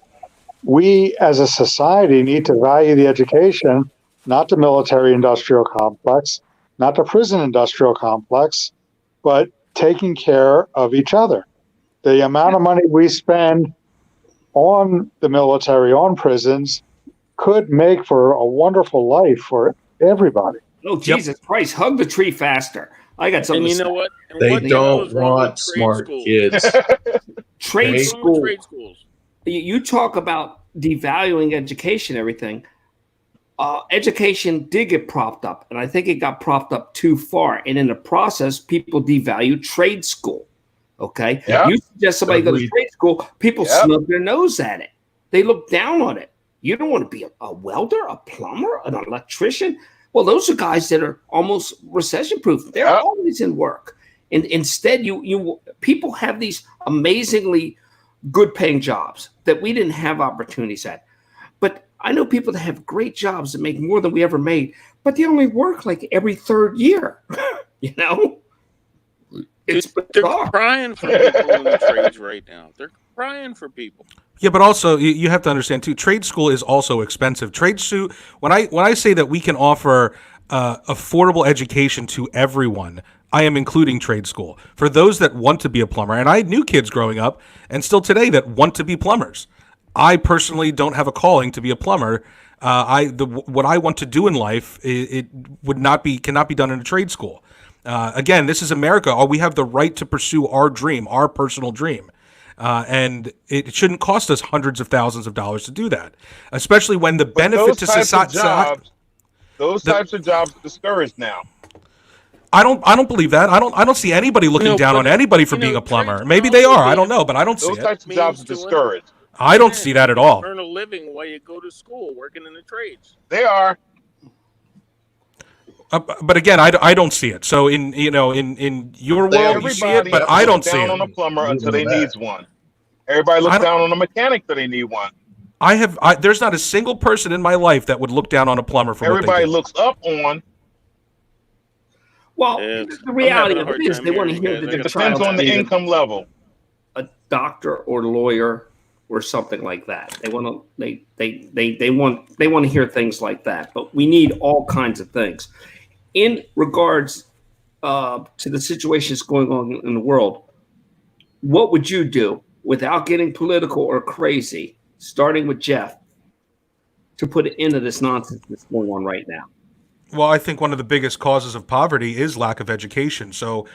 we as a society need to value the education, not the military industrial complex, not the prison industrial complex, but taking care of each other. The amount of money we spend on the military, on prisons, could make for a wonderful life for everybody. Oh, Jesus Christ, hug the tree faster. I got something. And you know what? And they what don't want smart kids. Trade schools. You talk about devaluing education, everything. Education did get propped up, and I think it got propped up too far. And in the process, people devalue trade school. Okay, you suggest somebody go to trade school, people snub their nose at it. They look down on it. You don't want to be a welder, a plumber, an electrician. Well, those are guys that are almost recession-proof. They're always in work. And instead, you people have these amazingly good-paying jobs that we didn't have opportunities at. But I know people that have great jobs that make more than we ever made, but they only work like every third year. You know, they're crying for people in the trades right now. They're crying for people. Yeah, but also you have to understand too. Trade school is also expensive. When I say that we can offer affordable education to everyone, I am including trade school for those that want to be a plumber. And I knew kids growing up, and still today, that want to be plumbers. I personally don't have a calling to be a plumber. What I want to do in life, it cannot be done in a trade school. Again, this is America. We have the right to pursue our dream, our personal dream. And it shouldn't cost us hundreds of thousands of dollars to do that, especially when the benefit to society. Those types of jobs are discouraged now. I don't believe that. I don't see anybody looking down on anybody for being a plumber. Maybe they are. I don't know, but I don't see it. Those types of jobs are discouraged. I don't see that at all. Earn a living while you go to school, working in the trades. They are. But again, I don't see it. So in your world you see it, but I don't see it. Everybody looks down on a plumber until they need one. Everybody looks down on a mechanic until they need one. There's not a single person in my life that would look down on a plumber for everybody what they do. Looks up on. Well, the reality of it is they want to hear that it depends on the income level. A doctor or lawyer or something like that. They want to they want to hear things like that. But we need all kinds of things. In regards to the situations going on in the world, what would you do without getting political or crazy, starting with Jeff, to put an end to this nonsense that's going on right now? Well, I think one of the biggest causes of poverty is lack of education. So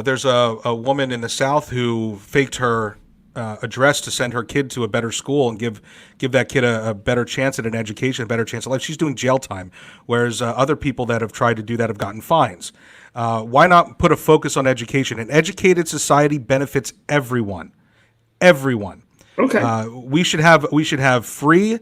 there's a woman in the South who faked her address to send her kid to a better school and give that kid a better chance at an education, a better chance of life. She's doing jail time, whereas other people that have tried to do that have gotten fines. Why not put a focus on education? An educated society benefits everyone. Everyone. Okay. We should have free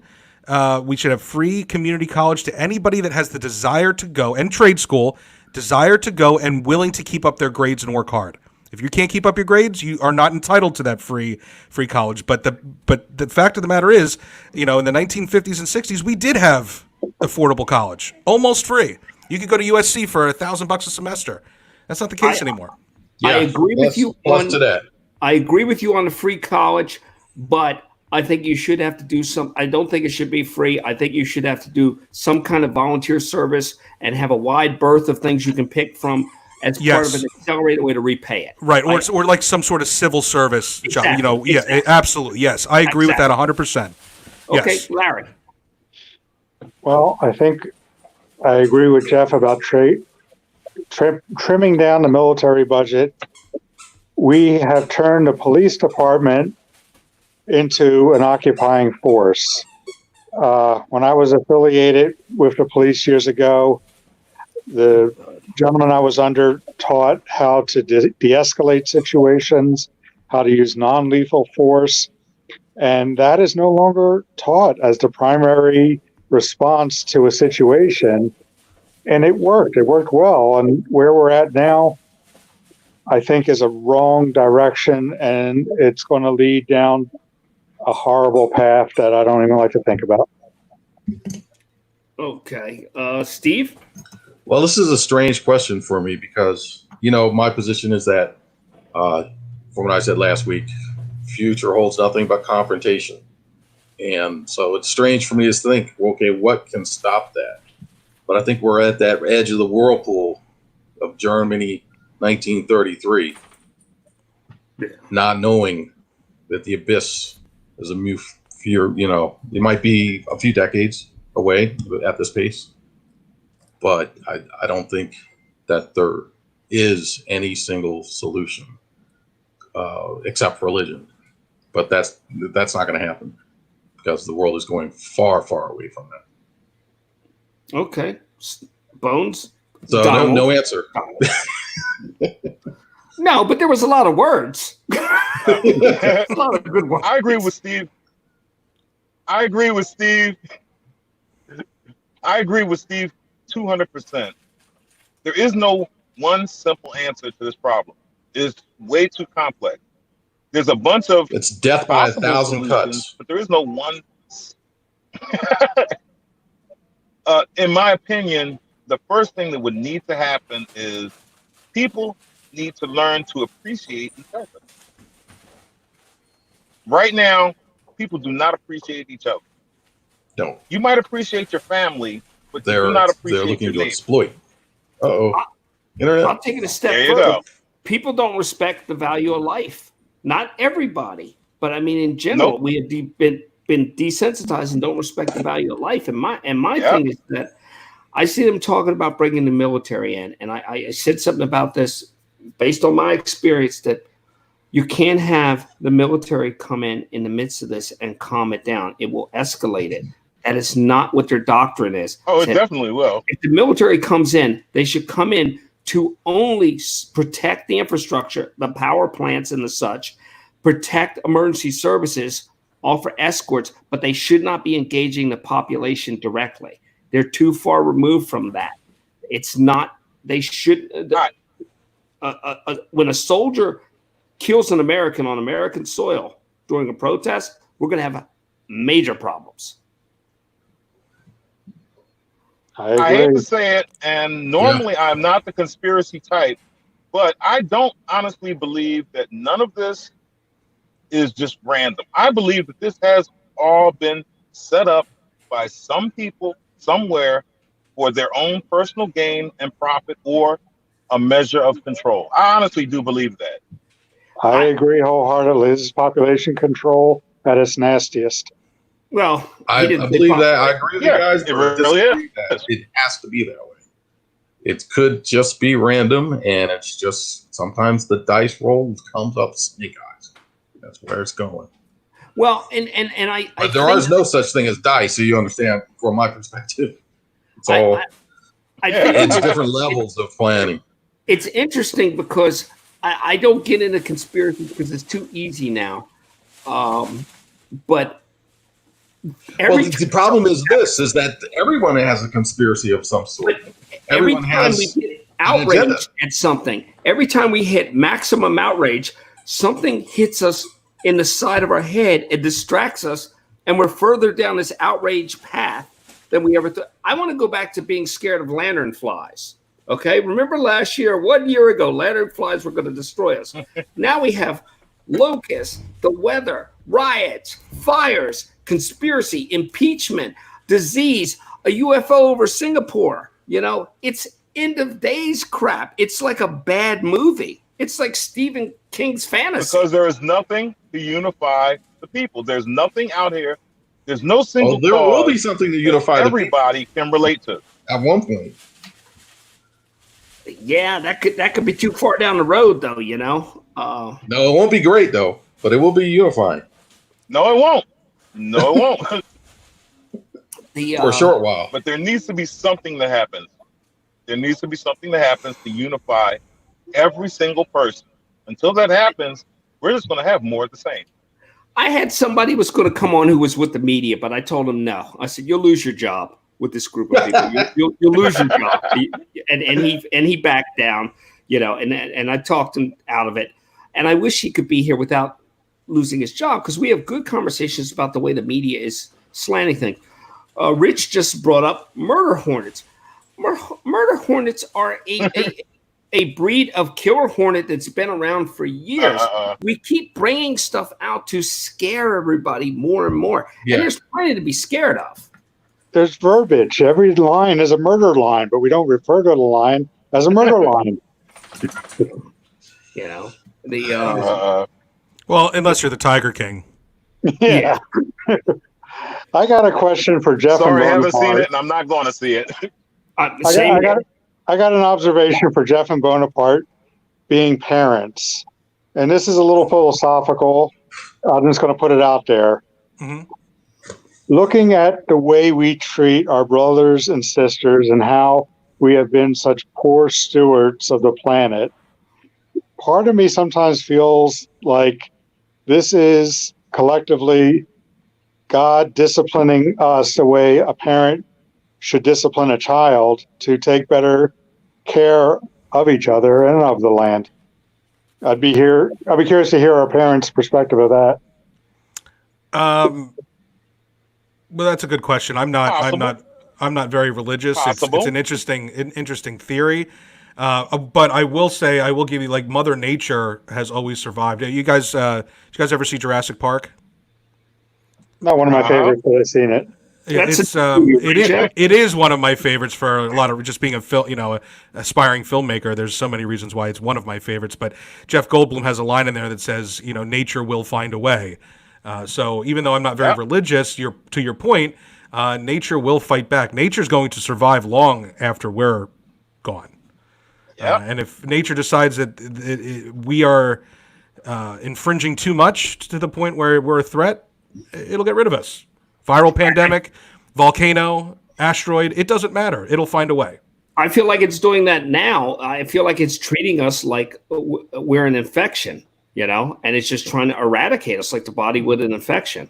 community college to anybody that has the desire to go, and trade school, desire to go and willing to keep up their grades and work hard. If you can't keep up your grades, you are not entitled to that free college. But the fact of the matter is, in the 1950s and 60s, we did have affordable college, almost free. You could go to USC for $1,000 a semester. That's not the case anymore. I agree with you plus on to that. I agree with you on the free college, but I think you should have to do some. I don't think it should be free. I think you should have to do some kind of volunteer service and have a wide berth of things you can pick from as part of an accelerated way to repay it. Right, or like some sort of civil service job. Exactly, Absolutely. Yes, I agree with that 100%. Okay, Yes. Larry. Well, I think I agree with Jeff about trimming down the military budget. We have turned the police department into an occupying force. When I was affiliated with the police years ago, the gentleman I was under taught how to de-escalate situations, how to use non-lethal force, and that is no longer taught as the primary response to a situation. And it worked. It worked well. And where we're at now, I think, is a wrong direction, and it's going to lead down a horrible path that I don't even like to think about. Okay. Steve? Well, this is a strange question for me because, my position is that, from what I said last week, future holds nothing but confrontation. And so it's strange for me to think, okay, what can stop that? But I think we're at that edge of the whirlpool of Germany 1933, not knowing that the abyss is it might be a few decades away at this pace. But I don't think that there is any single solution except religion. But that's not going to happen because the world is going far, far away from that. Okay. Bones? So no answer. No, but there was a lot of words. A lot of good words. I agree with Steve. I agree with Steve 200%. There is no one simple answer to this problem. It's way too complex. There's a bunch of it's death by 1,000 solutions, cuts. but there is no one. In my opinion, the first thing that would need to happen is people need to learn to appreciate each other. Right now, people do not appreciate each other. No, you might appreciate your family, but they're do not appreciate they're looking your to neighbor. exploit. Internet. I'll take it a step There you further. go. People don't respect the value of life. Not everybody, but I mean, in general, we have been desensitized and don't respect the value of life. And my thing is that I see them talking about bringing the military in, and I said something about this based on my experience that you can't have the military come in the midst of this and calm it down. It will escalate it. That is not what their doctrine is. Oh, it definitely will. If the military comes in, they should come in to only protect the infrastructure, the power plants and the such, protect emergency services, offer escorts, but they should not be engaging the population directly. They're too far removed from that. It's not, they should, when a soldier kills an American on American soil during a protest, we're going to have major problems. I hate to say it, and normally I'm not the conspiracy type, but I don't honestly believe that none of this is just random. I believe that this has all been set up by some people somewhere for their own personal gain and profit or a measure of control. I honestly do believe that. I agree wholeheartedly. This is population control at its nastiest. Well, I believe that. I agree with you guys. It really is. It has to be that way. It could just be random, and it's just sometimes the dice roll comes up snake eyes. That's where it's going. Well, and but there is no such thing as dice, so you understand from my perspective. It's all it's different levels of planning. It's interesting because I don't get into conspiracy because it's too easy now. But the problem is that everyone has a conspiracy of some sort. Every time we get outraged at something, every time we hit maximum outrage, something hits us in the side of our head, it distracts us, and we're further down this outrage path than we ever thought. I want to go back to being scared of lantern flies. Okay, remember last year, 1 year ago, lantern flies were going to destroy us. Now we have locusts, the weather, riots, fires, conspiracy, impeachment, disease, a UFO over Singapore. You know, it's end of days crap. It's like a bad movie. It's like Stephen King's fantasy. Because there is nothing to unify the people. There's nothing out here. There's no single. There will be cause something to that unify the people everybody can relate to. at one point. Yeah, that could be too far down the road, though. You know. No, it won't be great though, but it will be unifying No, it won't. No, it won't. for a short while. But there needs to be something that happens. There needs to be something that happens to unify every single person. Until that happens, we're just going to have more of the same. I had somebody was going to come on who was with the media, but I told him no. I said, "You'll lose your job with this group of people. You'll lose your job." And he backed down, you know. And I talked him out of it. And I wish he could be here without losing his job, because we have good conversations about the way the media is slanting things. Rich just brought up murder hornets. Murder hornets are a breed of killer hornet that's been around for years. We keep bringing stuff out to scare everybody more and more. Yeah. And there's plenty to be scared of. There's verbiage. Every line is a murder line, but we don't refer to the line as a murder line. You know, the Well, unless you're the Tiger King. Yeah. I got a question for Jeff. Sorry, I and haven't seen Bonaparte. it, and I'm not going to see it. same. I got an observation for Jeff and Bonaparte being parents. And this is a little philosophical. I'm just going to put it out there. Mhm. Looking at the way we treat our brothers and sisters and how we have been such poor stewards of the planet, part of me sometimes feels like this is collectively God disciplining us the way a parent should discipline a child to take better care of each other and of the land. I'd be curious to hear our parents' perspective of that. Well, that's a good question. I'm not very religious. It's an interesting theory. But I will say, I will give you, like, Mother Nature has always survived. Did you guys ever see Jurassic Park? Not one of my favorites, but I've seen it. Yeah, That's it is one of my favorites for a lot of just being a aspiring filmmaker. There's so many reasons why it's one of my favorites. But Jeff Goldblum has a line in there that says, nature will find a way. So even though I'm not very religious, to your point, nature will fight back. Nature's going to survive long after we're gone. And if nature decides that we are infringing too much to the point where we're a threat, it'll get rid of us. Viral pandemic, volcano, asteroid, it doesn't matter. It'll find a way. I feel like it's doing that now. I feel like it's treating us like we're an infection, and it's just trying to eradicate us like the body would an infection.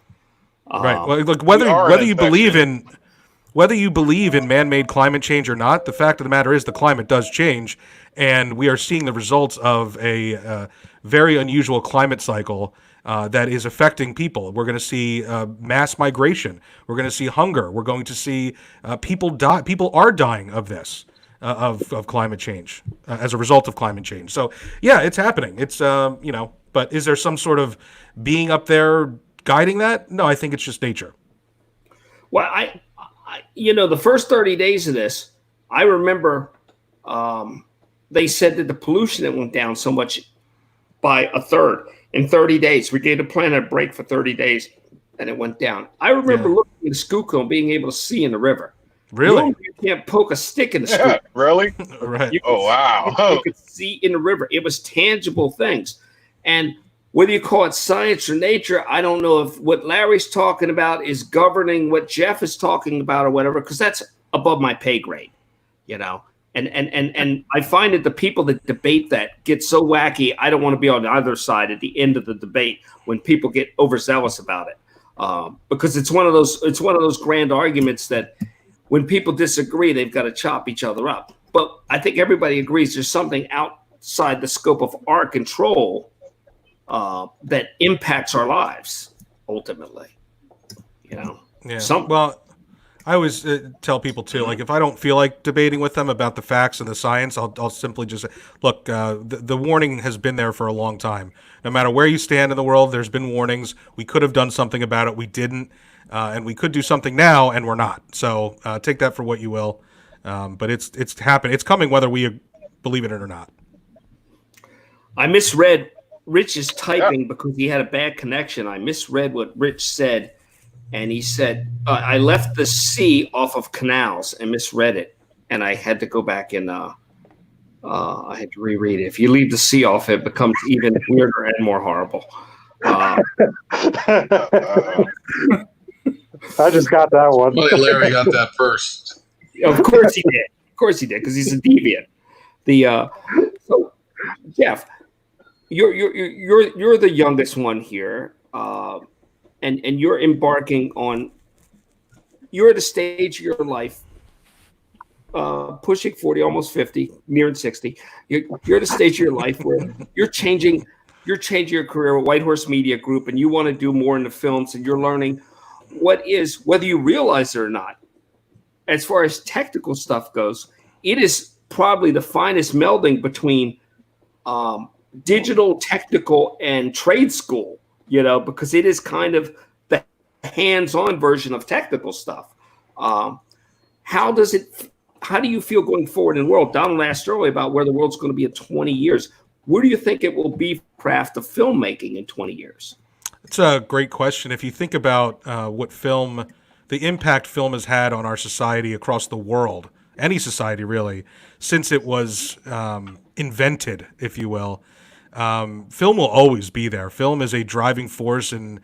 Right. Well, look, whether you believe in man-made climate change or not, the fact of the matter is the climate does change, and we are seeing the results of a very unusual climate cycle that is affecting people. We're going to see mass migration. We're going to see hunger. We're going to see people die. People are dying of this, of climate change, as a result of climate change. So, yeah, it's happening. It's, but is there some sort of being up there guiding that? No, I think it's just nature. Well, the first 30 days of this, I remember they said that the pollution that went down so much by a third in 30 days. We gave the planet a break for 30 days, and it went down. I remember looking at the Schuylkill and being able to see in the river. Really? You can't poke a stick in the Schuylkill. Really? Right. Wow. You could see in the river. It was tangible things. And whether you call it science or nature, I don't know if what Larry's talking about is governing what Jeff is talking about or whatever, because that's above my pay grade, And I find that the people that debate that get so wacky. I don't want to be on either side at the end of the debate when people get overzealous about it, because it's one of those grand arguments that when people disagree, they've got to chop each other up. But I think everybody agrees there's something outside the scope of our control that impacts our lives ultimately. Yeah. Something. Well, I always tell people too, like if I don't feel like debating with them about the facts and the science, I'll simply just say, look, the warning has been there for a long time. No matter where you stand in the world, there's been warnings. We could have done something about it. We didn't. And we could do something now, and we're not. So take that for what you will. But it's happening. It's coming whether we believe it or not. I misread. Rich is typing because he had a bad connection. I misread what Rich said. And he said, I left the C off of canals and misread it. And I had to go back and I had to reread it. If you leave the C off, it becomes even weirder and more horrible. I just got that one. Well, Larry got that first. Of course he did. Of course he did, because he's a deviant. So Jeff, you're the youngest one here. And you're embarking on, you're at a stage of your life, pushing 40, almost 50, nearing 60. You're at a stage of your life where you're changing your career with White Horse Media Group, and you want to do more in the films, and you're learning what is, whether you realize it or not, as far as technical stuff goes, it is probably the finest melding between digital, technical, and trade school. Because it is kind of the hands-on version of technical stuff. How do you feel going forward in the world? Donald asked earlier about where the world's going to be in 20 years. Where do you think it will be for craft of filmmaking in 20 years? It's a great question. If you think about the impact film has had on our society across the world, any society really, since it was invented, if you will, film will always be there. Film is a driving force in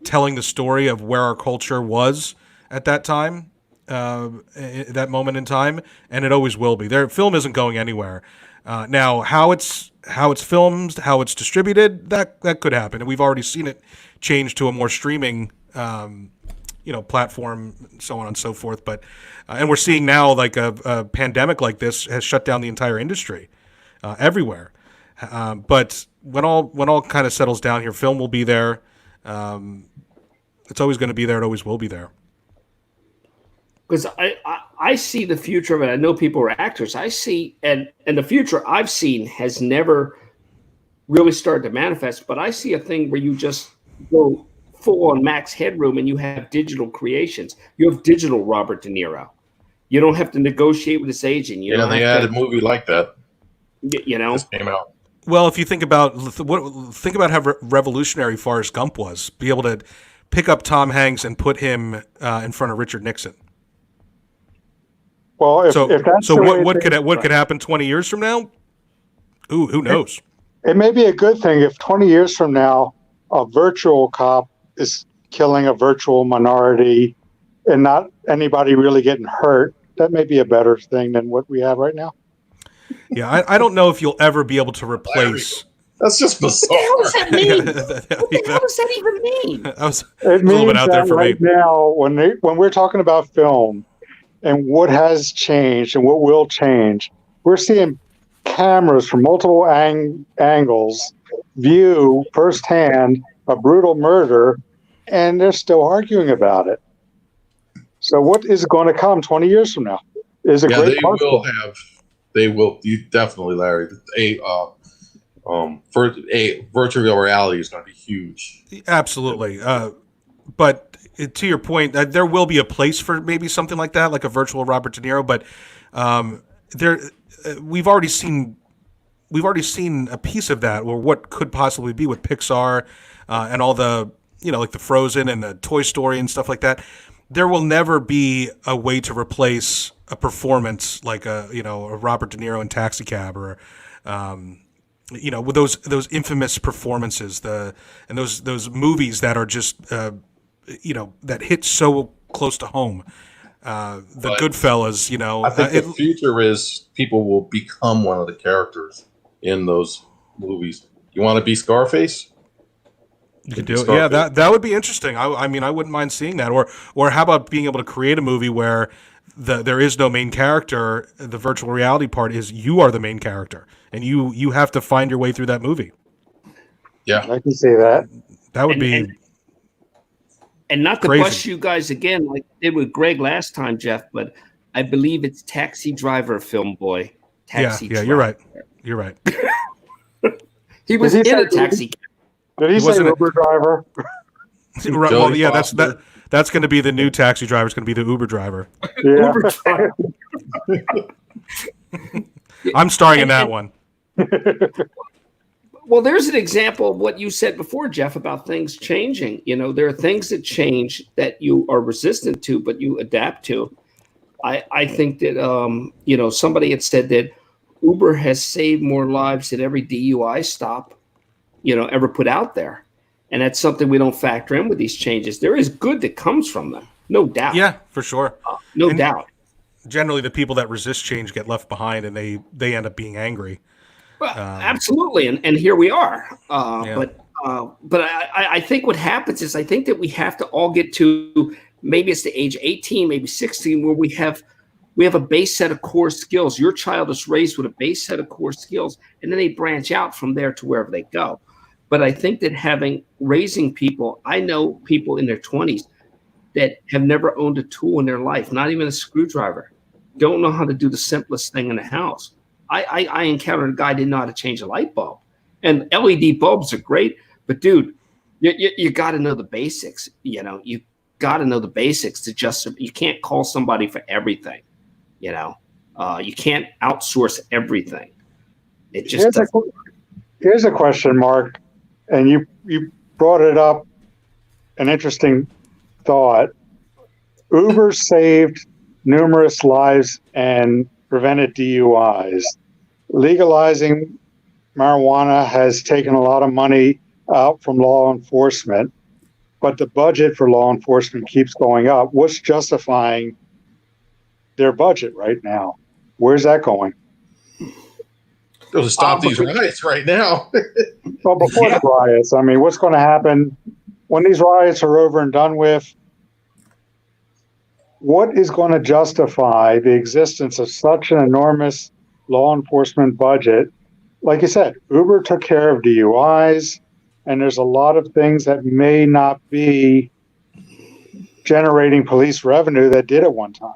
telling the story of where our culture was at that time, that moment in time, and it always will be. Film isn't going anywhere. Now, how it's filmed, how it's distributed, that could happen, and we've already seen it change to a more streaming, platform, so on and so forth. But and we're seeing now, like a pandemic like this has shut down the entire industry everywhere. But when all kind of settles down here, film will be there. It's always going to be there. It always will be there. Because I see the future of it. I know people are actors. I see, and the future I've seen has never really started to manifest. But I see a thing where you just go full on Max Headroom and you have digital creations. You have digital Robert De Niro. You don't have to negotiate with his agent. They had a movie like that. Just came out. Well, if you think about how revolutionary Forrest Gump was, be able to pick up Tom Hanks and put him in front of Richard Nixon. Well, if that's what could happen 20 years from now? Who knows? It may be a good thing if 20 years from now a virtual cop is killing a virtual minority and not anybody really getting hurt. That may be a better thing than what we have right now. Yeah, I don't know if you'll ever be able to replace. That's just bizarre. What the hell does that mean? What the hell does that even mean? That was It a little bit out there for right me. now, when we're talking about film and what has changed and what will change, we're seeing cameras from multiple angles view firsthand a brutal murder, and they're still arguing about it. So what is going to come 20 years from now? Is a great part. They will. You definitely, Larry. Virtual reality is going to be huge. Absolutely. But to your point, there will be a place for maybe something like that, like a virtual Robert De Niro. But we've already seen a piece of that, or what could possibly be with Pixar and all the like the Frozen and the Toy Story and stuff like that. There will never be a way to replace a performance like a Robert De Niro in Taxi Cab, or with those infamous performances, and those movies that are just that hit so close to home. The Goodfellas, I think the future is people will become one of the characters in those movies. You want to be Scarface? You could do it. Yeah, that would be interesting. I mean, I wouldn't mind seeing that. Or how about being able to create a movie where there is no main character? The virtual reality part is you are the main character, and you have to find your way through that movie. Yeah, I can see that. That would be. And not to Crazy. bust you guys again, like I did with Greg last time, Jeff, but I believe it's Taxi Driver, Film Boy. Taxi Yeah, you're right. You're right. He was Did he in say- a taxi. Did he say wasn't a- Uber driver? Right, Jodie well, yeah, Foster. that's going to be the new taxi driver. It's going to be the Uber driver. Yeah. Uber driver. I'm starring in that one. Well, there's an example of what you said before, Jeff, about things changing. You know, there are things that change that you are resistant to, but you adapt to. I think that, you know, somebody had said that Uber has saved more lives than every DUI stop, you know, ever put out there. And that's something we don't factor in with these changes. There is good that comes from them, no doubt. Yeah, for sure. No And- doubt. Generally, the people that resist change get left behind, and they end up being angry. Well, absolutely, and here we are. Yeah. But I think what happens is I think that we have to all get to maybe it's the age 18, maybe 16, where we have a base set of core skills. Your child is raised with a base set of core skills, and then they branch out from there to wherever they go. But I think that raising people, I know people in their 20s that have never owned a tool in their life, not even a screwdriver, don't know how to do the simplest thing in the house. I encountered a guy who didn't know how to change a light bulb. And LED bulbs are great, but dude, you got to know the basics. You know, you got to know the basics to just, you can't call somebody for everything. You know, you can't outsource everything. It just Here's a question, Mark, and you brought it up, an interesting thought. Uber saved numerous lives and prevented DUIs. Legalizing marijuana has taken a lot of money out from law enforcement, but the budget for law enforcement keeps going up. What's justifying their budget right now? Where's that going? To stop these riots right now. Well, before the riots, I mean, what's going to happen when these riots are over and done with? What is going to justify the existence of such an enormous law enforcement budget? Like you said, Uber took care of DUIs, and there's a lot of things that may not be generating police revenue that did at one time.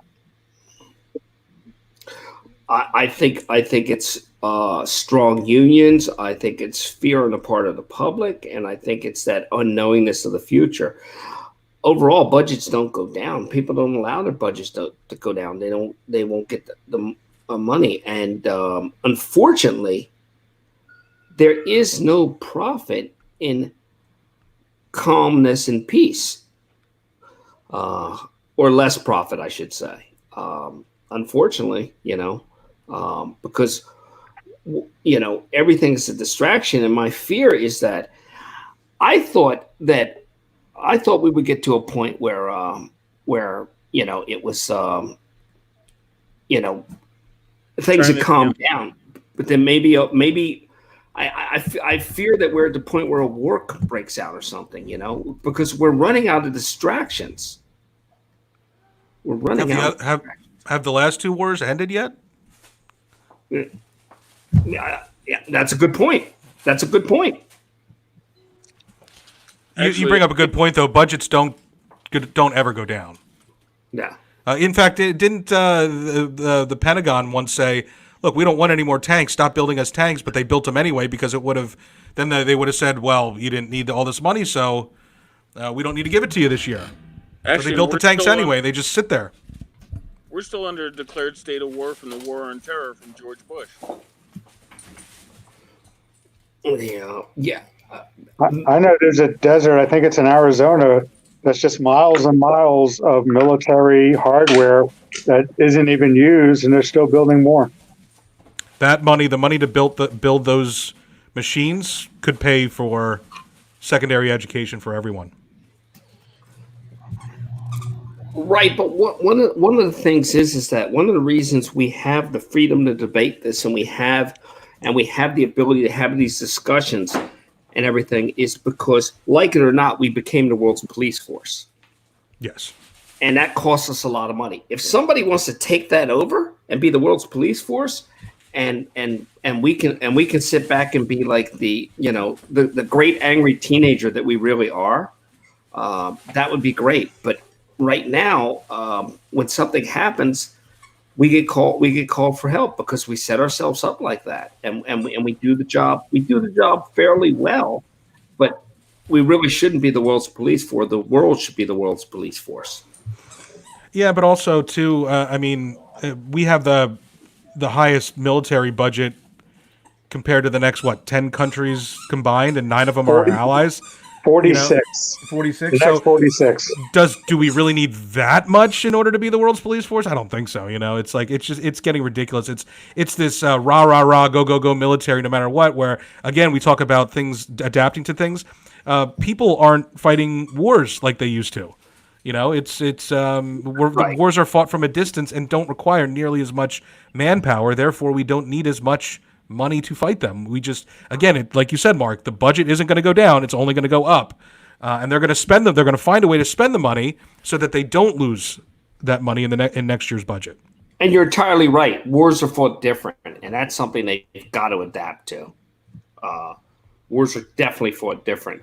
I think it's strong unions. I think it's fear on the part of the public, and I think it's that unknowingness of the future. Overall, budgets don't go down. People don't allow their budgets to go down. They won't get the money, and unfortunately, there is no profit in calmness and peace, or less profit, I should say. Unfortunately, because everything is a distraction, and my fear is that I thought we would get to a point where it was things had calmed down, but then maybe I fear that we're at the point where a war breaks out or something, because we're running out of distractions. We're running out. Have the last two wars ended yet? Yeah, that's a good point. You bring up a good point, though. Budgets don't ever go down. Yeah. In fact, didn't the Pentagon once say, "Look, we don't want any more tanks. Stop building us tanks." But they built them anyway because it would have. Then they would have said, "Well, you didn't need all this money, so we don't need to give it to you this year." Actually, so they built the tanks anyway. They just sit there. We're still under a declared state of war from the War on Terror from George Bush. Yeah. I know there's a desert, I think it's in Arizona, that's just miles and miles of military hardware that isn't even used, and they're still building more. That money, the money to build those machines, could pay for secondary education for everyone. Right, but one of the things is that one of the reasons we have the freedom to debate this, and we have the ability to have these discussions and everything, is because, like it or not, we became the world's police force. Yes. And that costs us a lot of money. If somebody wants to take that over and be the world's police force, and we can sit back and be like the great angry teenager that we really are, that would be great. But right now, when something happens, we get called for help because we set ourselves up like that, and we do the job. We do the job fairly well, but we really shouldn't be the world's police force. The world should be the world's police force. Yeah, but also too, I mean, we have the highest military budget compared to the next 10 countries combined, and 9 of them are our allies. 46. 46. The next 46. Do we really need that much in order to be the world's police force? I don't think so. It's like it's getting ridiculous. It's this rah rah rah go go go military no matter what. Where again we talk about things adapting to things. People aren't fighting wars like they used to. The wars are fought from a distance and don't require nearly as much manpower. Therefore, we don't need as much money to fight them. We just, again, like you said, Mark, the budget isn't going to go down; it's only going to go up, and they're going to spend them. They're going to find a way to spend the money so that they don't lose that money in next year's budget. And you're entirely right. Wars are fought different, and that's something they've got to adapt to. Wars are definitely fought different.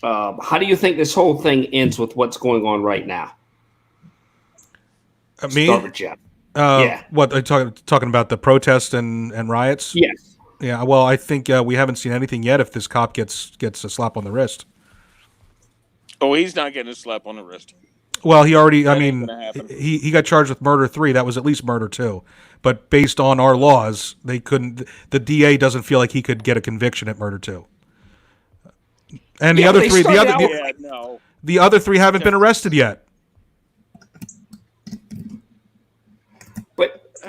How do you think this whole thing ends with what's going on right now? Me? Start with Jeff. Yeah. What are you talking about? The protests and riots? Yes. Yeah. Well, I think we haven't seen anything yet. If this cop gets a slap on the wrist. Oh, he's not getting a slap on the wrist. Well, he already. That I ain't mean, gonna happen. he got charged with murder 3. That was at least murder 2. But based on our laws, they couldn't. The DA doesn't feel like he could get a conviction at murder 2. And the other 3, the other 3 haven't been arrested yet.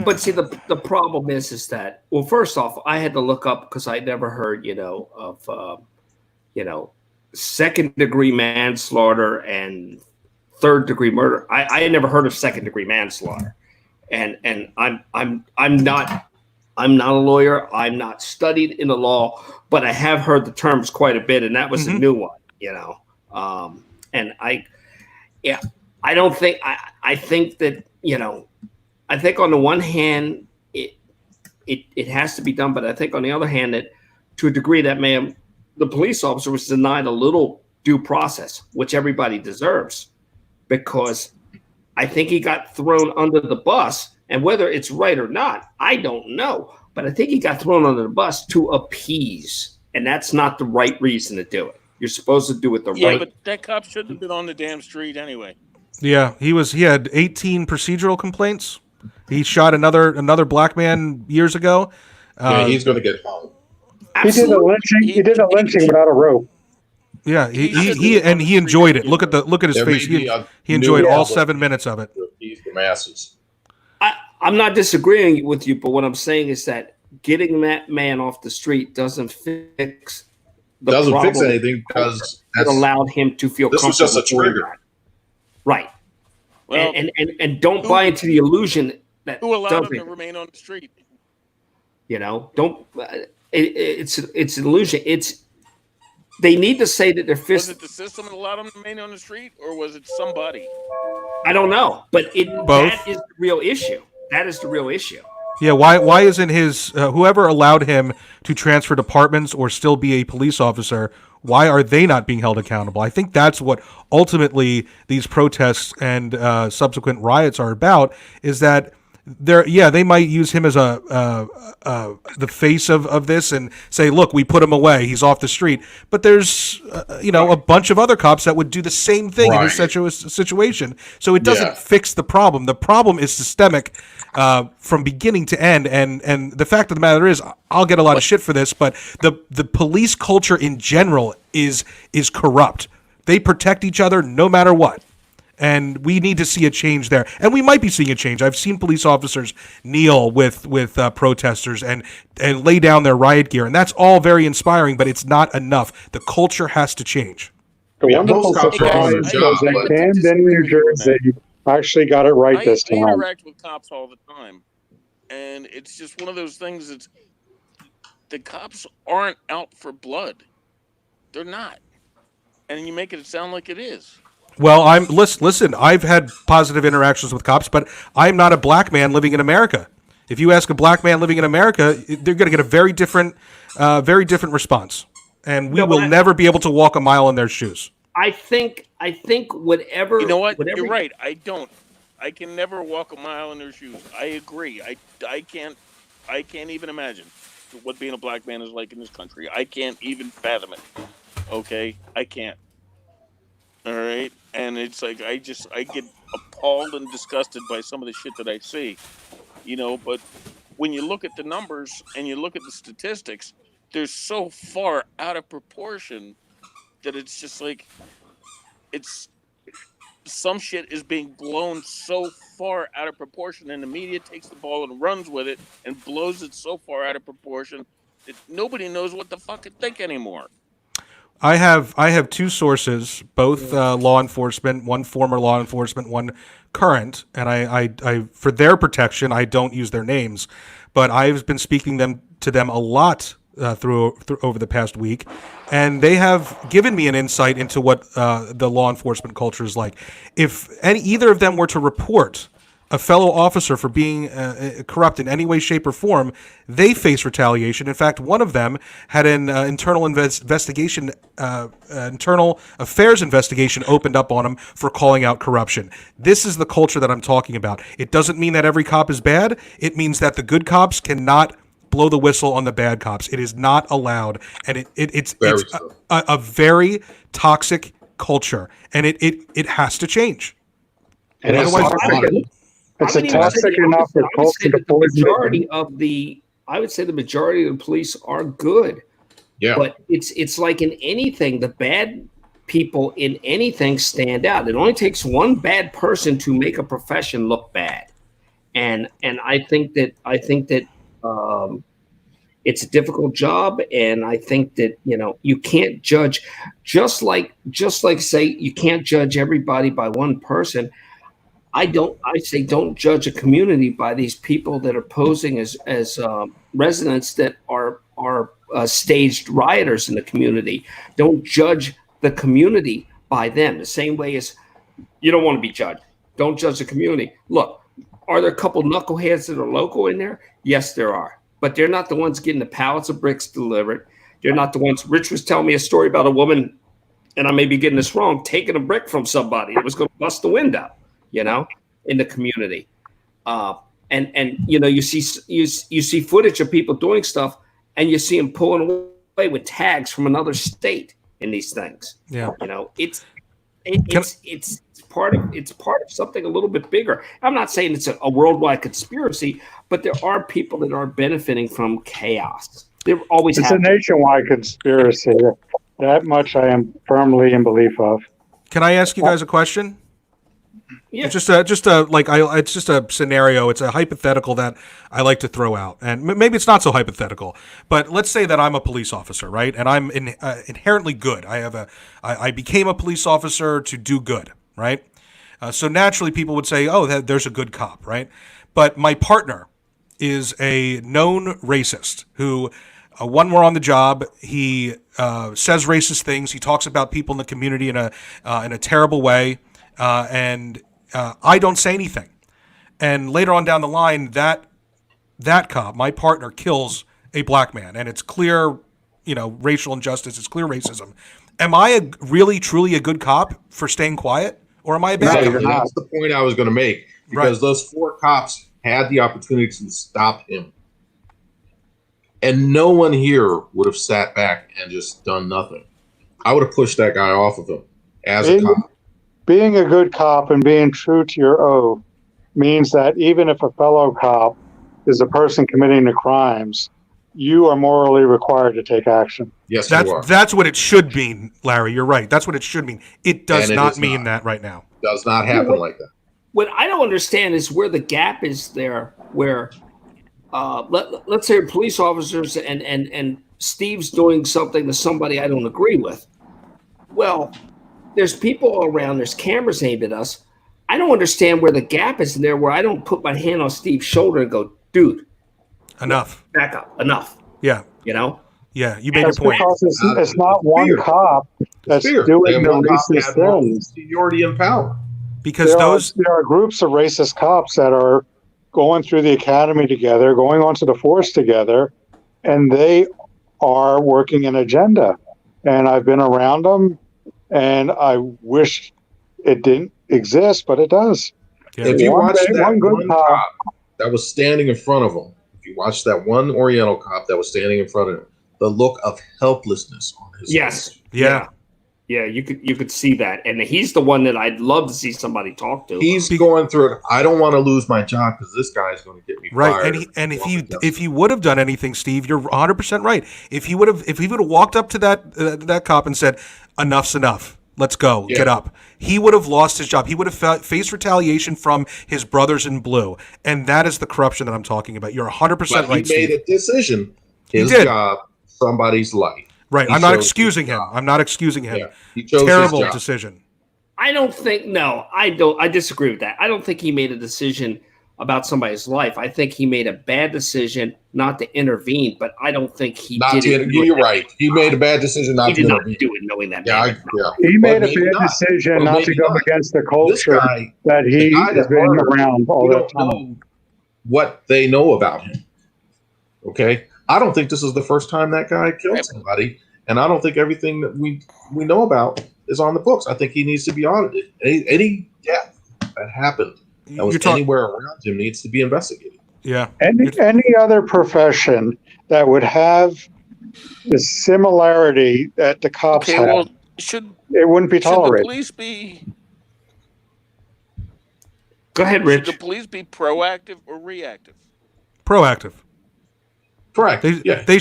But see, the problem is that, well, first off, I had to look up because I never heard, of, second-degree manslaughter and third-degree murder. I had never heard of second-degree manslaughter, and I'm not a lawyer. I'm not studied in the law, but I have heard the terms quite a bit, and that was a new one, and I don't think I think that I think on the one hand it has to be done, but I think on the other hand that to a degree that the police officer was denied a little due process, which everybody deserves, because I think he got thrown under the bus, and whether it's right or not, I don't know, but I think he got thrown under the bus to appease, and that's not the right reason to do it. You're supposed to do it the right. Yeah, but that cop shouldn't have been on the damn street anyway. Yeah, he had 18 procedural complaints. He shot another black man years ago. He's going to get hung. He did a lynching. He did a lynching without a rope. Yeah, he enjoyed it. Look at his face. He enjoyed all 7 minutes of it. Appease the masses. I'm not disagreeing with you, but what I'm saying is that getting that man off the street doesn't fix anything because it allowed him to feel this comfortable. was just a trigger. Right. Well, and don't buy into the illusion that who allowed him to remain on the street? Don't. It's an illusion. They need to say that they're Was it the system that allowed him to remain on the street, or was it somebody? I don't know, but Both. That is the real issue. That is the real issue. Yeah, why isn't his whoever allowed him to transfer departments or still be a police officer? Why are they not being held accountable? I think that's what ultimately these protests and subsequent riots are about. Is that they might use him as the face of this and say, look, we put him away, he's off the street. But there's a bunch of other cops that would do the same thing in this situation. So it doesn't fix the problem. The problem is systemic from beginning to end. And the fact of the matter is, I'll get a lot of shit for this, but the police culture in general is corrupt. They protect each other no matter what. And we need to see a change there. And we might be seeing a change. I've seen police officers kneel with protesters and lay down their riot gear. And that's all very inspiring, but it's not enough. The culture has to change. The wonderful surprise was that Camden, New Jersey actually got it right this time. I interact with cops all the time. And it's just one of those things that's the cops aren't out for blood. They're not. And you make it sound like it is. Well, listen, I've had positive interactions with cops, but I'm not a black man living in America. If you ask a black man living in America, they're going to get a very different response. And we will never be able to walk a mile in their shoes. I think whatever. You know what? Whatever, You're right. I don't. I can never walk a mile in their shoes. I agree. I can't even imagine what being a black man is like in this country. I can't even fathom it. Okay? I can't. All right? And it's like I get appalled and disgusted by some of the shit that I see. You know, but when you look at the numbers and you look at the statistics, they're so far out of proportion that it's just like some shit is being blown so far out of proportion, and the media takes the ball and runs with it and blows it so far out of proportion that nobody knows what the fuck to think anymore. I have two sources, both law enforcement, one former law enforcement, one current, and I for their protection I don't use their names, but I've been speaking to them a lot through over the past week, and they have given me an insight into what the law enforcement culture is like. If either of them were to report a fellow officer for being corrupt in any way, shape, or form, they face retaliation. In fact, one of them had an internal investigation, internal affairs investigation opened up on him for calling out corruption. This is the culture that I'm talking about. It doesn't mean that every cop is bad. It means that the good cops cannot blow the whistle on the bad cops. It is not allowed, and it's a very toxic culture, and it has to change. And it's I would toxic enough for culture to poison. I would say the majority of the police are good. Yeah. But it's like in anything, the bad people in anything stand out. It only takes one bad person to make a profession look bad. And I think that it's a difficult job, and I think that you can't judge just like say you can't judge everybody by one person. I say don't judge a community by these people that are posing as residents that are staged rioters in the community. Don't judge the community by them. The same way as you don't want to be judged. Don't judge the community. Look, are there a couple knuckleheads that are local in there? Yes, there are. But they're not the ones getting the pallets of bricks delivered. They're not the ones. Rich was telling me a story about a woman, and I may be getting this wrong, taking a brick from somebody that was going to bust the window, in the community. And you see footage of people doing stuff, and you see them pulling away with tags from another state in these things. Yeah. It's part of something a little bit bigger. I'm not saying it's a worldwide conspiracy, but there are people that are benefiting from chaos. There always It's a nationwide conspiracy. That much I am firmly in belief of. Can I ask you guys a question? Yeah. It's it's just a scenario. It's a hypothetical that I like to throw out, and maybe it's not so hypothetical. But let's say that I'm a police officer, right? And I'm inherently good. I became a police officer to do good, right? So naturally, people would say, "Oh, there's a good cop," right? But my partner is a known racist who, when we're on the job, he says racist things. He talks about people in the community in a terrible way. And I don't say anything. And later on down the line, that cop, my partner, kills a black man, and it's clear, racial injustice. It's clear racism. Am I really, truly a good cop for staying quiet, or am I a bad cop? That's the point I was going to make, because those 4 cops had the opportunity to stop him, and no one here would have sat back and just done nothing. I would have pushed that guy off of him as a cop. Being a good cop and being true to your oath means that even if a fellow cop is a person committing the crimes, you are morally required to take action. Yes, you are. That's what it should mean, Larry. You're right. That's what it should mean. It does not mean that right now. Does not happen like that. What I don't understand is where the gap is there, where let's say police officers and Steve's doing something to somebody I don't agree with. Well, there's people around, there's cameras aimed at us. I don't understand where the gap is in there, where I don't put my hand on Steve's shoulder and go, dude, enough. Back up, enough. Yeah. Yeah, you made your point. Because it's not one cop that's doing the racist things. Seniority and power. Because there are groups of racist cops that are going through the academy together, going onto the force together, and they are working an agenda. And I've been around them. and I wish it didn't exist, but it does. Yeah. If you One watch day- that one good one cop that was standing in front of him, if you watch that one Oriental cop that was standing in front of him, the look of helplessness on his Yes. face. Yeah. Yeah, you could see that, and he's the one that I'd love to see somebody talk to. He's going through it. I don't want to lose my job because this guy's going to get me Right, fired. and if he would have done anything, Steve, you're 100% right. If he would have walked up to that cop and said, "Enough's enough, let's go, Yeah. get up," he would have lost his job. He would have faced retaliation from his brothers in blue, and that is the corruption that I'm talking about. You're 100% But right, he made Steve. a decision. He His did. job, somebody's life. Right, He I'm not chose excusing his him. job. I'm not excusing him. Yeah, he chose Terrible his job. decision. I don't think. No, I don't. I disagree with that. I don't think he made a decision about somebody's life. I think he made a bad decision not to intervene. But I don't think he Not did to, it. you're right. He made a bad decision not He to did not intervene. do it knowing that. Yeah, man. He made a maybe bad not. decision Well, not to maybe go not. against the This culture guy, that he the guy has that been murdered, around all we that don't time. know what they know about him. Okay, I don't think this is the first time that guy killed somebody, and I don't think everything that we know about is on the books. I think he needs to be audited. Any death that happened that was You're talking, anywhere around him needs to be investigated. yeah. Any other profession that would have the similarity that the cops Okay, have, well, should it wouldn't be should the tolerated. police be Go ahead, should Rich. the police be proactive or reactive? Proactive. Correct. They Yeah, they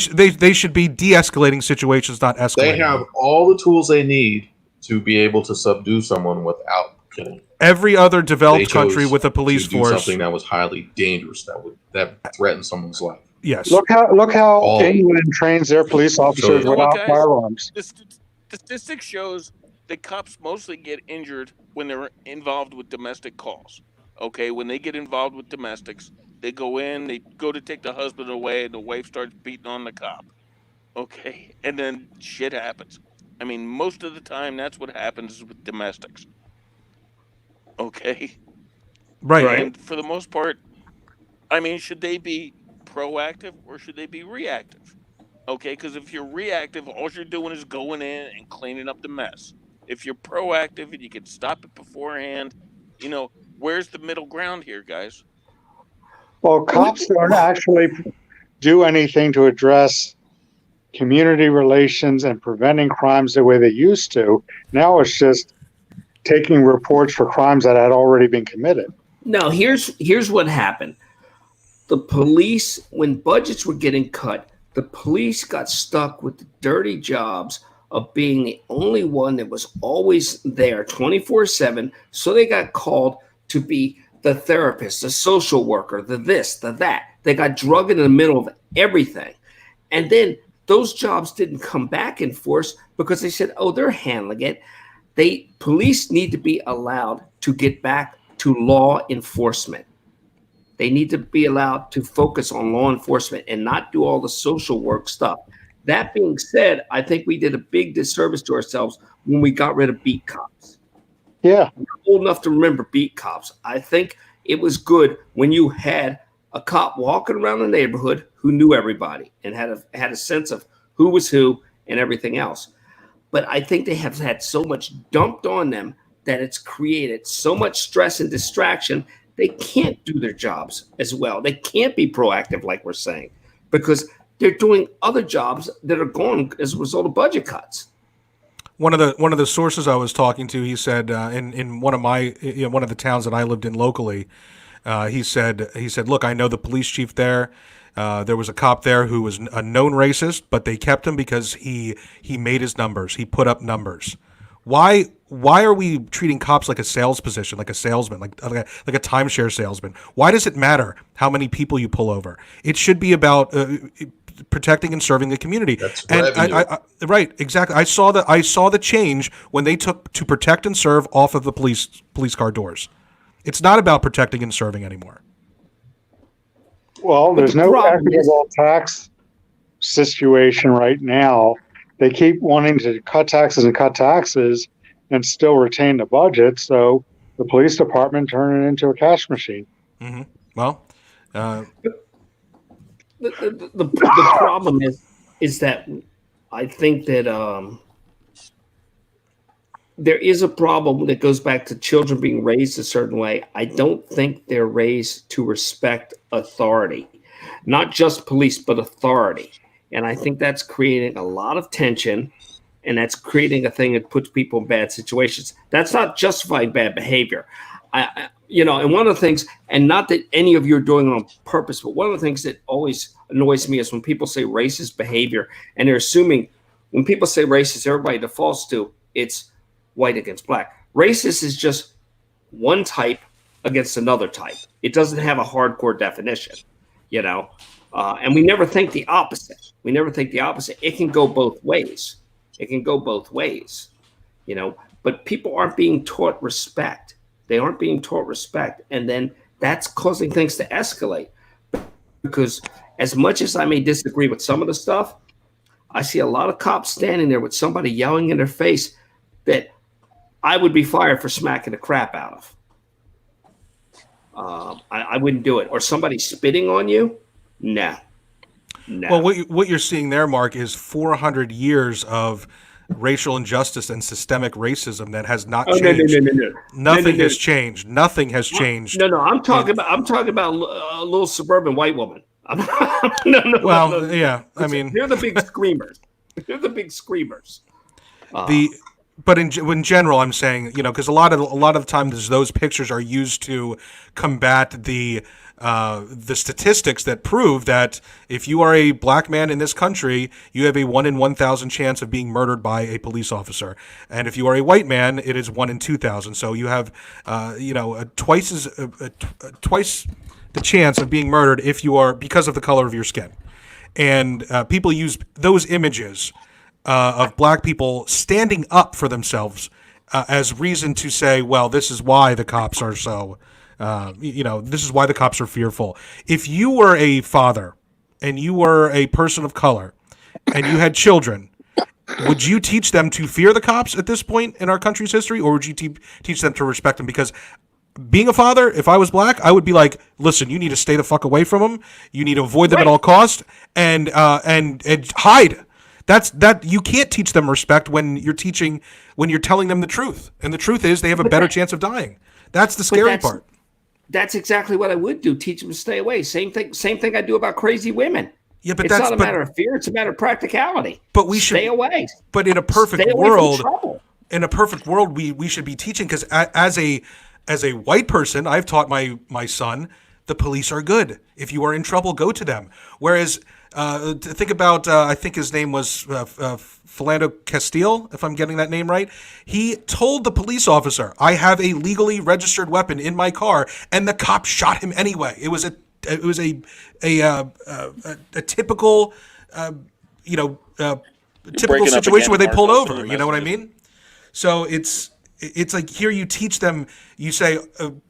should be de-escalating situations, not escalating. they have all the tools they need to be able to subdue someone without killing. Every other They developed chose country with a police to do force. something that was highly dangerous that threatened someone's life. Yes. Look how All- England trains their police officers You know what, without guys? firearms. The statistics shows that cops mostly get injured when they're involved with domestic calls. Okay, when they get involved with domestics, they go in, they go to take the husband away, and the wife starts beating on the cop. Okay, and then shit happens. I mean, most of the time, that's what happens with domestics. Okay, Right. and for the most part, I mean, should they be proactive or should they be reactive? Okay, because if you're reactive, all you're doing is going in and cleaning up the mess. If you're proactive and you can stop it beforehand, where's the middle ground here, guys? Well, cops don't actually do anything to address community relations and preventing crimes the way they used to. Now it's just taking reports for crimes that had already been committed. No, here's what happened. The police, when budgets were getting cut, the police got stuck with the dirty jobs of being the only one that was always there 24/7. So they got called to be the therapist, the social worker, the this, the that. They got drugged in the middle of everything. And then those jobs didn't come back in force because they said, oh, they're handling it. Police need to be allowed to get back to law enforcement. They need to be allowed to focus on law enforcement and not do all the social work stuff. That being said, I think we did a big disservice to ourselves when we got rid of beat cops. Yeah. I'm old enough to remember beat cops. I think it was good when you had a cop walking around the neighborhood who knew everybody and had a sense of who was who and everything else. But I think they have had so much dumped on them that it's created so much stress and distraction. They can't do their jobs as well. They can't be proactive, like we're saying, because they're doing other jobs that are gone as a result of budget cuts. One of the sources I was talking to, he said in one of my one of the towns that I lived in locally, he said, look, I know the police chief there. There was a cop there who was a known racist, but they kept him because he made his numbers. He put up numbers. Why are we treating cops like a sales position, like a salesman, like a timeshare salesman? Why does it matter how many people you pull over? It should be about protecting and serving the community. That's and revenue. right, exactly. I saw the change when they took to protect and serve off of the police car doors. It's not about protecting and serving anymore. Well, there's the no problem equitable tax situation right now. They keep wanting to cut taxes and still retain the budget. So the police department turned it into a cash machine. Mm-hmm. Well, The problem is that I think that there is a problem that goes back to children being raised a certain way. I don't think they're raised to respect authority, not just police, but authority. And I think that's creating a lot of tension, and that's creating a thing that puts people in bad situations. That's not justifying bad behavior. And one of the things, and not that any of you are doing it on purpose, but one of the things that always annoys me is when people say racist behavior, and they're assuming when people say racist, everybody defaults to it's white against black. Racist is just one type against another type. It doesn't have a hardcore definition, and we never think the opposite. It can go both ways. But people aren't being taught respect. They aren't being taught respect. And then that's causing things to escalate. Because as much as I may disagree with some of the stuff, I see a lot of cops standing there with somebody yelling in their face that I would be fired for smacking the crap out of. I wouldn't do it. Or somebody spitting on you? No. Well, what you're seeing there, Mark, is 400 years of racial injustice and systemic racism that has not changed. No. Nothing has changed. Nothing has changed. No. I'm talking about a little suburban white woman. No. Yeah. I mean, they're the big screamers. But in general, I'm saying, because a lot of times those pictures are used to combat the statistics that prove that if you are a black man in this country, you have a 1 in 1,000 chance of being murdered by a police officer, and if you are a white man, it is 1 in 2,000. So you have, twice the chance of being murdered if you are because of the color of your skin, and people use those images of black people standing up for themselves as reason to say, well, this is why the cops are so, this is why the cops are fearful. If you were a father and you were a person of color and you had children, would you teach them to fear the cops at this point in our country's history, or would you teach them to respect them? Because being a father, if I was black, I would be like, listen, you need to stay the fuck away from them. You need to avoid them at all costs and hide. That you can't teach them respect when you're telling them the truth. And the truth is they have a better chance of dying. That's the scary part. That's exactly what I would do. Teach them to stay away. Same thing I do about crazy women. Yeah, but it's not a matter of fear, it's a matter of practicality. But we stay away. But in a perfect world, we should be teaching, because as a white person, I've taught my son, the police are good. If you are in trouble, go to them. Whereas think about, I think his name was Philando Castile, if I'm getting that name right. He told the police officer, I have a legally registered weapon in my car, and the cop shot him anyway. It was a typical, typical situation where they pulled over. You know what I mean? So it's like, here you teach them, you say,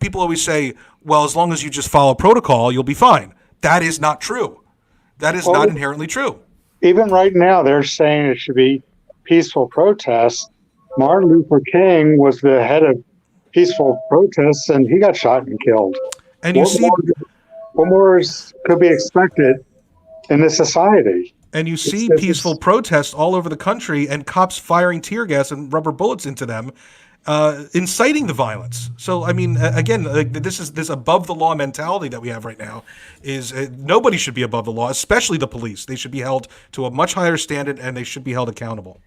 people always say, well, as long as you just follow protocol, you'll be fine. That is not true. That is not inherently true. Even right now, they're saying it should be peaceful protests. Martin Luther King was the head of peaceful protests, and he got shot and killed. And what more could be expected in this society? And you see peaceful protests all over the country, and cops firing tear gas and rubber bullets into them, inciting the violence. So, I mean, again, this above the law mentality that we have right now is nobody should be above the law, especially the police. They should be held to a much higher standard, and they should be held accountable.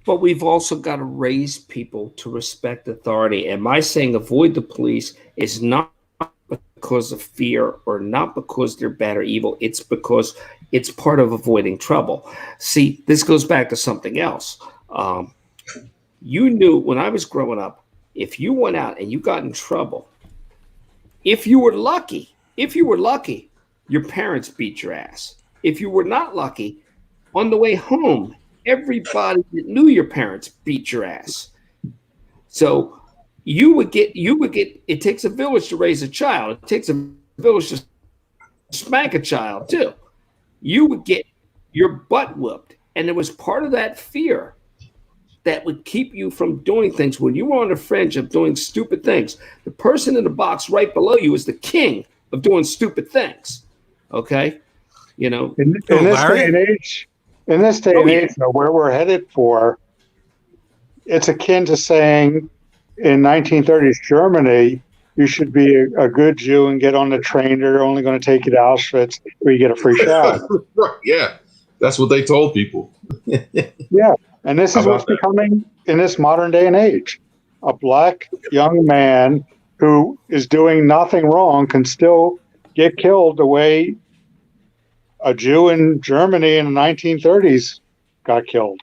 But we've also got to raise people to respect authority. And my saying avoid the police is not because of fear or not because they're bad or evil. It's because it's part of avoiding trouble. See, this goes back to something else. You knew when I was growing up, if you went out and you got in trouble, if you were lucky, your parents beat your ass. If you were not lucky, on the way home, everybody that knew your parents beat your ass. So you would get, it takes a village to raise a child. It takes a village to smack a child too. You would get your butt whooped. And it was part of that fear that would keep you from doing things. When you were on the fringe of doing stupid things, the person in the box right below you is the king of doing stupid things. Okay? You know, in this day and age, where we're headed for, it's akin to saying in 1930s Germany, you should be a good Jew and get on the train. They're only going to take you to Auschwitz where you get a free shower. Right, yeah, that's what they told people. Yeah. And this How is about what's that? becoming in this modern day and age. A black young man who is doing nothing wrong can still get killed the way a Jew in Germany in the 1930s got killed.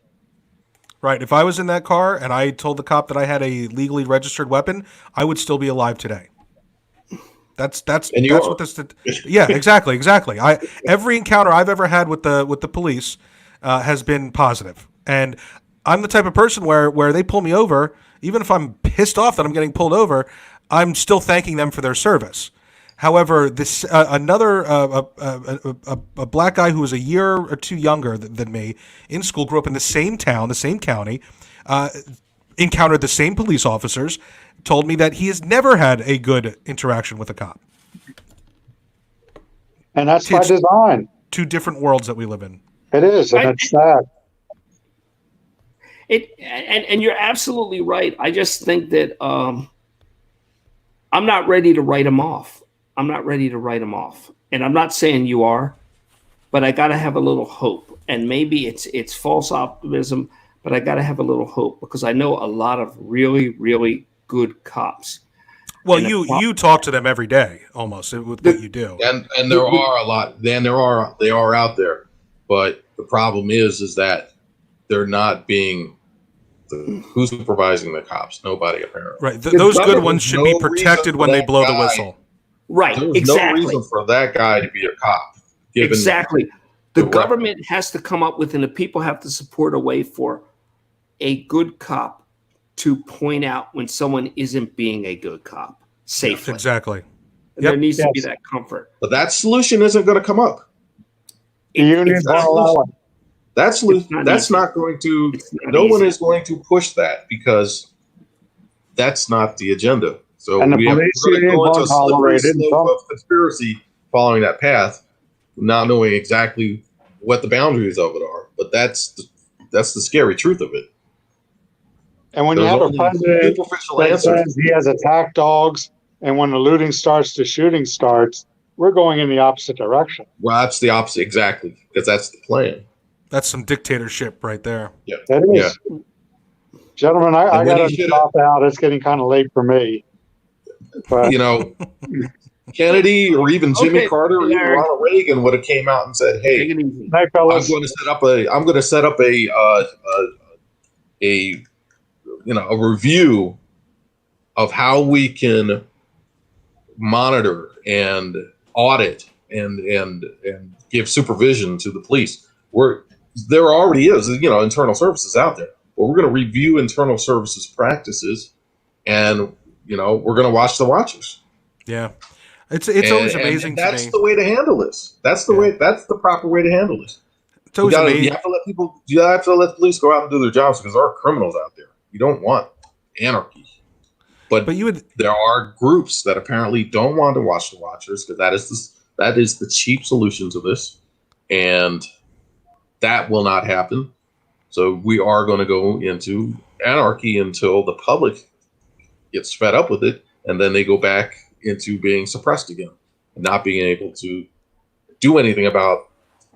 Right. If I was in that car and I told the cop that I had a legally registered weapon, I would still be alive today. That's And you that's are. what this. Yeah, exactly. Every encounter I've ever had with the police has been positive, and I'm the type of person where they pull me over, even if I'm pissed off that I'm getting pulled over, I'm still thanking them for their service. However, this another a black guy who was a year or two younger than me in school, grew up in the same town, the same county, encountered the same police officers, told me that he has never had a good interaction with a cop. And that's by It's- design. Two different worlds that we live in. It is, and it's sad. And you're absolutely right. I just think that I'm not ready to write them off. I'm not ready to write them off, and I'm not saying you are, but I got to have a little hope. And maybe it's false optimism, but I got to have a little hope because I know a lot of really, really good cops. Well, And you talk to them every day, almost, with what you do. And there are a lot. Then they are out there, but the problem is that they're not being. Who's supervising the cops? Nobody apparently. Right. Those good ones should be no protected reason when for they that blow the guy. whistle. Right, There's exactly. no reason for that guy to be a cop. Given Exactly. The the government has to come up with, and the people have to support a way for a good cop to point out when someone isn't being a good cop safely. Exactly. There Yep. needs to be Yes. that comfort. But that solution isn't going to come up. The unions it's not- won't allow it. That's not that's easy. not going to. It's not No one easy. is going to push that because that's not the agenda. So And the we're police going to union go into a won't slippery tolerate it. slope of conspiracy following that path, not knowing exactly what the boundaries of it are. But that's the scary truth of it. And when you There's have a only president superficial that answers. says he has attack dogs, and when the looting starts, the shooting starts, we're going in the opposite direction. Well, that's the opposite exactly because that's the plan. That's some dictatorship right there. That is. Gentlemen, I And when got to he should- stop out. It's getting kind of late for me. But You know, Kennedy or even Jimmy Okay, Carter or even Larry. Ronald Reagan would have came out and said, "Hey, Take it easy. night, I'm fellas. going to set up a review of how we can monitor and audit and give supervision to the police. There already is, internal services out there, but we're going to review internal services practices, and we're going to watch the watchers. Yeah. It's always And amazing to that's me. the way to handle this. That's the way. That's the proper way to handle this. It's always You amazing. have to let people. You have to let police go out and do their jobs because there are criminals out there. You don't want anarchy, but But you would there are groups that apparently don't want to watch the watchers because that is the cheap solution to this, and that will not happen. So we are going to go into anarchy until the public gets fed up with it, and then they go back into being suppressed again and not being able to do anything about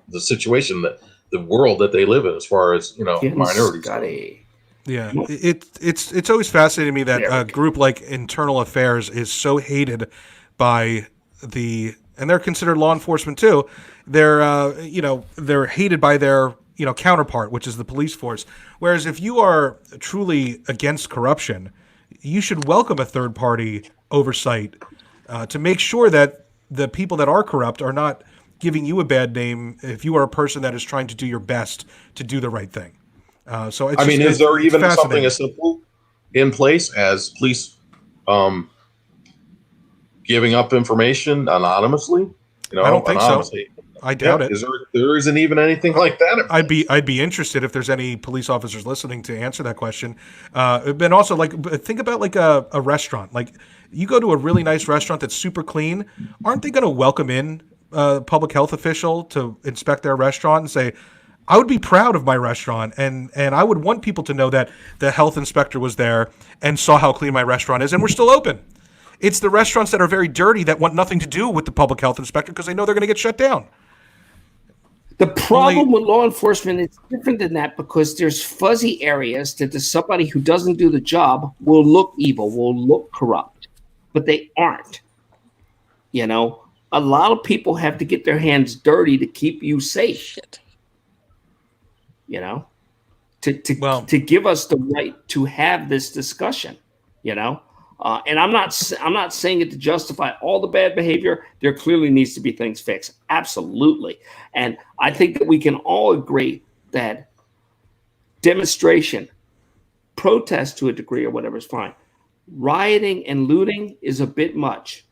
the situation that the world that they live in, as far as minorities. Scotty. Yeah, it's always fascinating to me that There we a go. group like Internal Affairs is so hated by and they're considered law enforcement too. They're hated by their counterpart, which is the police force. Whereas if you are truly against corruption, you should welcome a third party oversight to make sure that the people that are corrupt are not giving you a bad name if you are a person that is trying to do your best to do the right thing. So it's Is there it's even something fascinating. as simple in place as police giving up information anonymously? I don't think so. anonymously. I doubt it. There isn't even anything like that. I'd be interested if there's any police officers listening to answer that question. And also, think about like a restaurant. Like you go to a really nice restaurant that's super clean. Aren't they going to welcome in a public health official to inspect their restaurant and say, I would be proud of my restaurant, and I would want people to know that the health inspector was there and saw how clean my restaurant is, and we're still open. It's the restaurants that are very dirty that want nothing to do with the public health inspector because they know they're going to get shut down. The problem with law enforcement is different than that because there's fuzzy areas that somebody who doesn't do the job will look evil, will look corrupt, but they aren't. You know, a lot of people have to get their hands dirty to keep you safe. You know, to give us the right to have this discussion. You know, and I'm not saying it to justify all the bad behavior. There clearly needs to be things fixed. Absolutely. And I think that we can all agree that demonstration, protest to a degree or whatever is fine. Rioting and looting is a bit much.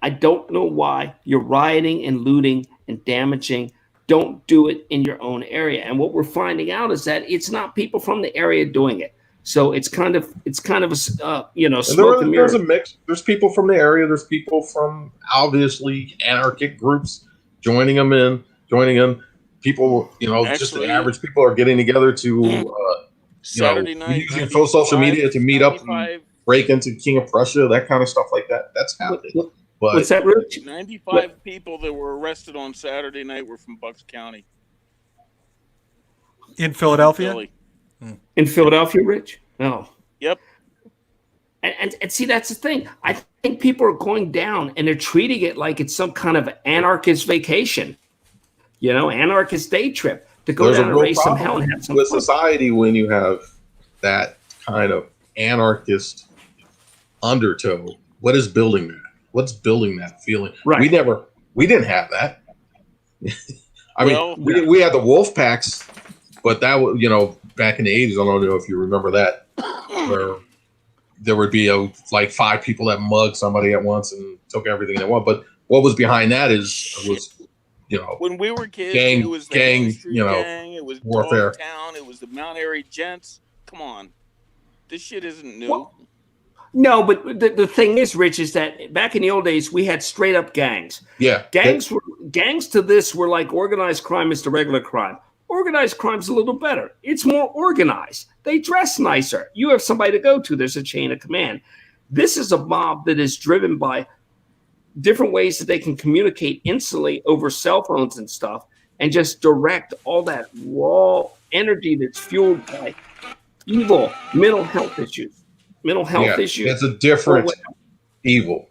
I don't know why you're rioting and looting and damaging. Don't do it in your own area. And what we're finding out is that it's not people from the area doing it. So it's kind of a smoke and mirrors. There's a mix. There's people from the area. There's people from obviously anarchic groups joining in. People, just the average people are getting together to, Saturday night, using full social media to meet up and break into King of Prussia, that kind of stuff like that. That's happening. But what's that, Rich? 95 people that were arrested on Saturday night were from Bucks County. In Philadelphia? Philly. In Philadelphia, Rich? No. Yep. And see, that's the thing. I think people are going down and they're treating it like it's some kind of anarchist vacation, anarchist day trip to go down and raise some hell and have some with fun. Society when you have that kind of anarchist undertow. What is building that? What's building that feeling? Right. We didn't have that. We had the wolf packs, but that was, back in the 80s, I don't know if you remember that, where there would be like 5 people that mugged somebody at once and took everything they want. But what was behind that was when we were kids, gang, it was the gang, Main Street gang, it was warfare. Dogtown, it was the Mount Airy Gents. Come on, this shit isn't new. Well, no, but the thing is, Rich, is that back in the old days, we had straight up gangs. Yeah. Gangs to this were like organized crime is to regular crime. Organized crime's a little better. It's more organized. They dress nicer. You have somebody to go to. There's a chain of command. This is a mob that is driven by different ways that they can communicate instantly over cell phones and stuff and just direct all that raw energy that's fueled by evil mental health issues. Issues. It's a different evil.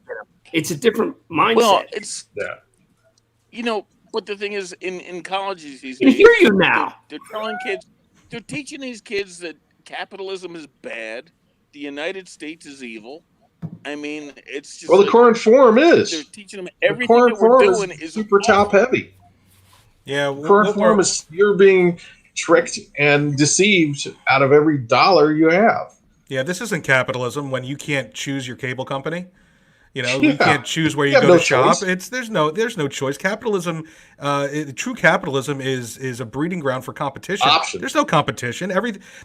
It's a different mindset. Well, but the thing is, in colleges these I days, hear you now. They're telling kids, they're teaching these kids that capitalism is bad, the United States is evil. I mean, it's just. Well, the current form is. They're teaching them everything that we're doing is super top heavy. Yeah, current form is you're being tricked and deceived out of every dollar you have. Yeah, this isn't capitalism when you can't choose your cable company. You can't choose where you go to shop. Choice. There's no choice. Capitalism, true capitalism is a breeding ground for competition. Options. There's no competition.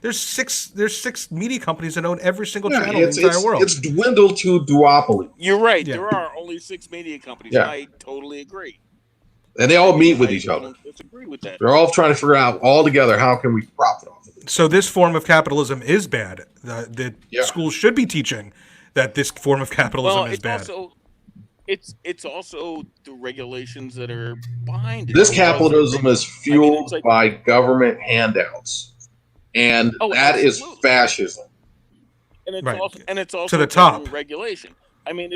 There's six media companies that own every single channel in the entire world. It's dwindled to duopoly. You're right. Yeah. There are only 6 media companies. Yeah. I totally agree. And they all meet with each other. I disagree with that. They're all trying to figure out all together how can we profit off of it. So this form of capitalism is bad. The schools should be teaching that this form of capitalism is bad. It's also the regulations that are behind it. This capitalism is fueled by government handouts, and that is fascism. And it's Right. also To the top. regulation. I mean,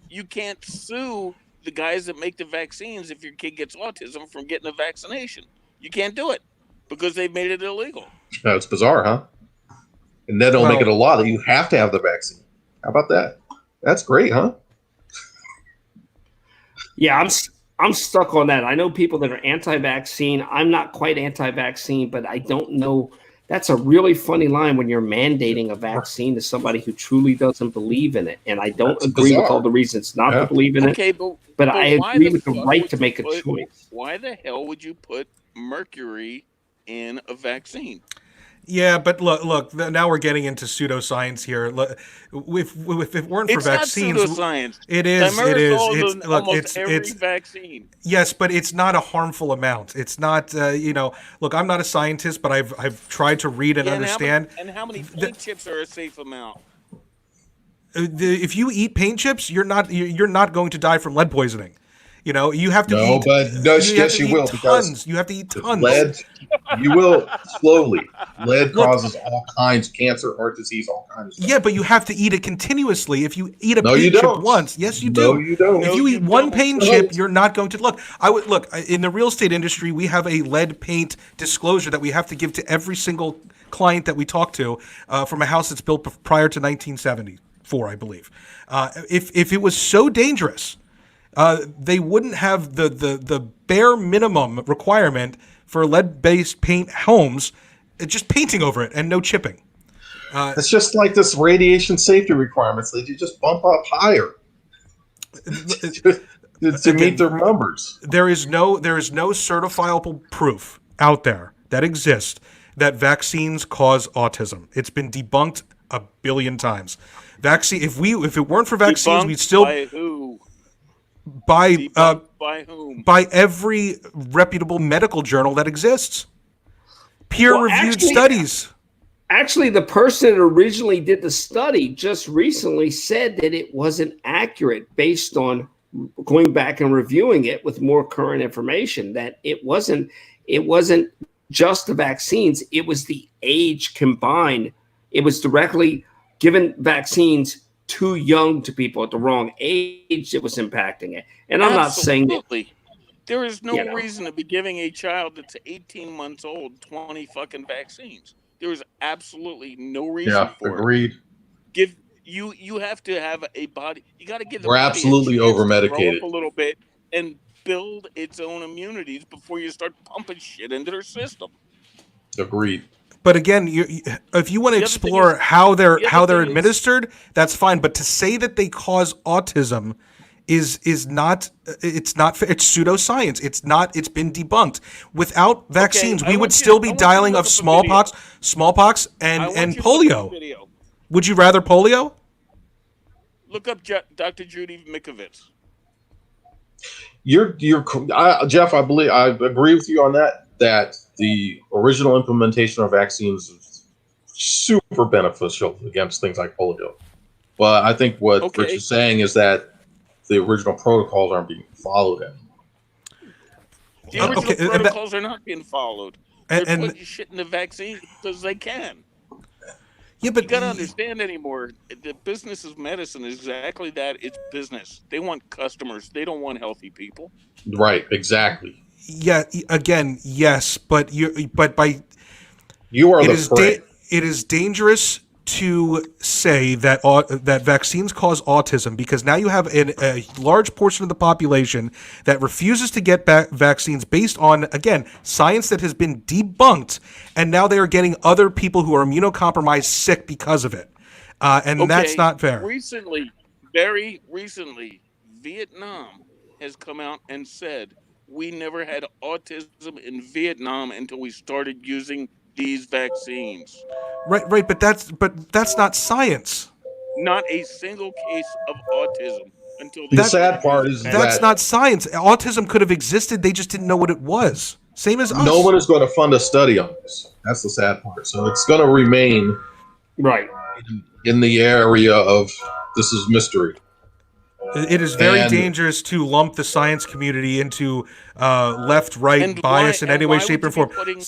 you can't sue the guys that make the vaccines if your kid gets autism from getting a vaccination. You can't do it because they've made it illegal. No, it's bizarre, huh? And they don't make it a law that you have to have the vaccine. How about that? That's great, huh? Yeah, I'm stuck on that. I know people that are anti-vaccine. I'm not quite anti-vaccine, but I don't know. That's a really funny line when you're mandating a vaccine to somebody who truly doesn't believe in it. And I don't agree with all the reasons not to believe in it. But I agree with the right to make a choice. Why the hell would you put mercury in a vaccine? Yeah, but look. Now we're getting into pseudoscience here. Look, if it weren't for It's vaccines, not pseudoscience. it is. It is. Thimerosal It's in look. almost every It's vaccine. yes, but it's not a harmful amount. It's not. Look, I'm not a scientist, but I've tried to read and Yeah, understand. And how many paint chips are a safe amount? If you eat paint chips, you're not going to die from lead poisoning. You have to No, eat. but no, yes, you eat will, because tons. You have to eat tons. lead, you will slowly. Lead causes all kinds of cancer, heart disease, all kinds of stuff. Yeah, but you have to eat it continuously. If you eat a No, you paint chip don't. once, yes, you No, do. you don't. If No, you you eat one don't. paint chip, you're not going to look. In the real estate industry, we have a lead paint disclosure that we have to give to every single client that we talk to from a house that's built prior to 1974, I believe. If it was so dangerous, they wouldn't have the bare minimum requirement for lead-based paint homes, just painting over it and no chipping. It's just like this radiation safety requirements that you just bump up higher to meet their numbers. There is no certifiable proof out there that exists that vaccines cause autism. It's been debunked a billion times. If it weren't for vaccines, Debunked we'd still by who? by By whom? by every reputable medical journal that exists. Peer-reviewed actually- studies. Actually, the person that originally did the study just recently said that it wasn't accurate based on going back and reviewing it with more current information, that it wasn't just the vaccines, it was the age combined. It was directly given vaccines too young to people at the wrong age that was impacting it. And I'm not saying that. Absolutely. There is no You know. reason to be giving a child that's 18 months old 20 fucking vaccines. There is absolutely no reason Yeah, for agreed. it. You have to have a body. You got to give the We're body a absolutely chance to grow over-medicated. up a little bit and build its own immunities before you start pumping shit into their system. Agreed. But again, if you want to The other thing explore is- how they're the other thing is- administered, that's fine. But to say that they cause autism is not. It's not. It's pseudoscience. It's not. It's been debunked. Without vaccines, I we want would you- still I be want you to dying look of up a smallpox, I and want and you to look up a polio. video. Would you rather polio? Look up Dr. Judy Mikovits. Jeff. I believe I agree with you on that. That the original implementation of vaccines is super beneficial against things like polio. But I think what Okay. Rich is saying is that the original protocols aren't being followed anymore. The original okay, and that- protocols are not being followed. They're And putting shit in the vaccine because they can. yeah, but You gotta understand anymore. The business of medicine is exactly that. It's business. They want customers. They don't want healthy people. Right. Exactly. yeah. Again, yes, but by You are it the is prey. it is dangerous to say that that vaccines cause autism, because now you have a large portion of the population that refuses to get vaccines based on, again, science that has been debunked, and now they are getting other people who are immunocompromised sick because of it, and that's Okay, not fair. Recently, very recently, Vietnam has come out and said we never had autism in Vietnam until we started using these vaccines. Right, but that's not science. Not a single case of autism until The they sad started part using is That's that not science. Autism could have existed. They just didn't know what it was. Same as us. no one is going to fund a study on this. That's the sad part. So it's going to remain Right. in the area of this is mystery. It is very And- dangerous to lump the science community into left-right And bias why- in any and way, why shape, or would you form. be putting-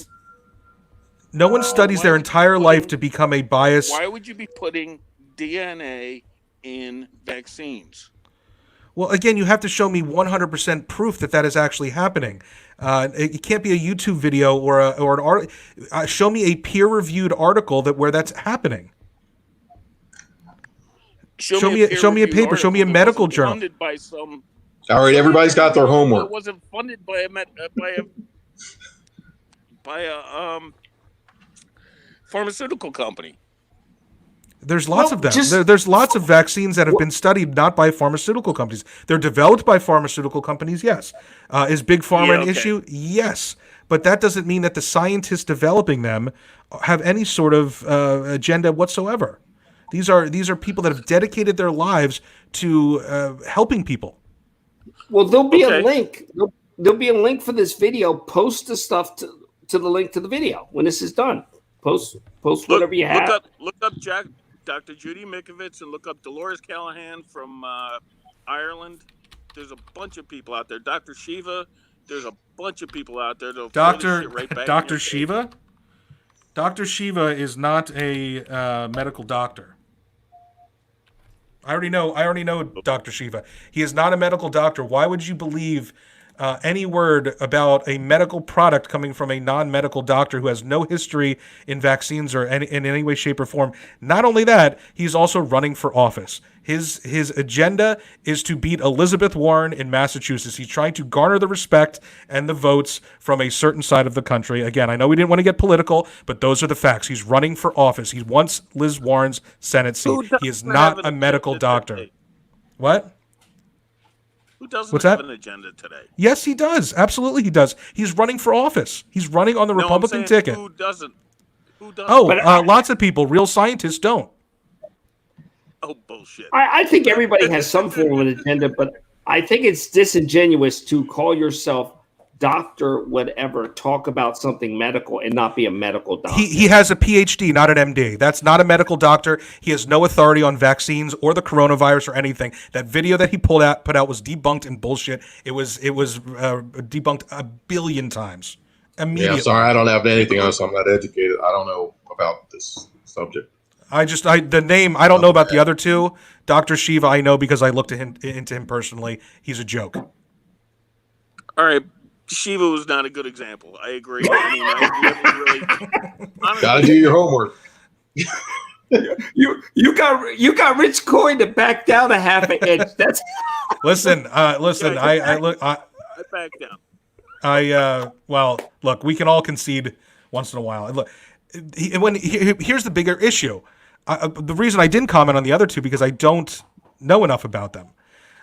No one studies why their would you entire be life putting- to become a bias. Why would you be putting DNA in vaccines? Well, again, you have to show me 100% proof that that is actually happening. It can't be a YouTube video or an article. Show me a peer-reviewed article where that's happening. Show me a peer-reviewed paper, show me a article that medical wasn't journal. Funded by some. All right, everybody's got their It homework. wasn't funded by a pharmaceutical company. There's lots Well, of them. just- There's lots of vaccines that have been studied not by pharmaceutical companies. They're developed by pharmaceutical companies, yes. Is big pharma Yeah, an okay. issue? Yes. but that doesn't mean that the scientists developing them have any sort of agenda whatsoever. These are people that have dedicated their lives to helping people. Well, there'll be a link. There'll be a link for this video. Post the stuff to the link to the video when this is done. Post whatever you have. Look up Dr. Judy Mikovits and look up Dolores Callahan from Ireland. There's a bunch of people out there. Dr. Shiva. There's a bunch of people out there. Dr. Shiva. Dr. Shiva is not a medical doctor. I already know Dr. Shiva. He is not a medical doctor. Why would you believe any word about a medical product coming from a non-medical doctor who has no history in vaccines or in any way, shape, or form? Not only that, he's also running for office. His agenda is to beat Elizabeth Warren in Massachusetts. He's trying to garner the respect and the votes from a certain side of the country. Again, I know we didn't want to get political, but those are the facts. He's running for office. He wants Liz Warren's Senate seat. He is not a medical doctor. Today? What? Who doesn't What's have that? an agenda today? Yes, he does. Absolutely, he does. He's running for office. He's running on the Republican ticket. Who doesn't? Oh, lots of people. Real scientists don't. Oh, bullshit. I think everybody has some form of an agenda, but I think it's disingenuous to call yourself doctor whatever, talk about something medical and not be a medical doctor. He has a PhD, not an MD. That's not a medical doctor. He has no authority on vaccines or the coronavirus or anything. That video that he put out was debunked and bullshit. It was debunked a billion times. Immediately. Yeah, sorry, I don't have anything else. I'm not educated. I don't know about this subject. The name, I don't know about the other two. Dr. Shiva, I know because I looked into him personally. He's a joke. All right. Shiva was not a good example. I agree. I mean, I really, honestly, Gotta do your homework. You got Rich Coin to back down a half an inch. That's listen. I back down. Well, look, we can all concede once in a while. Look, here's the bigger issue. The reason I didn't comment on the other two because I don't know enough about them.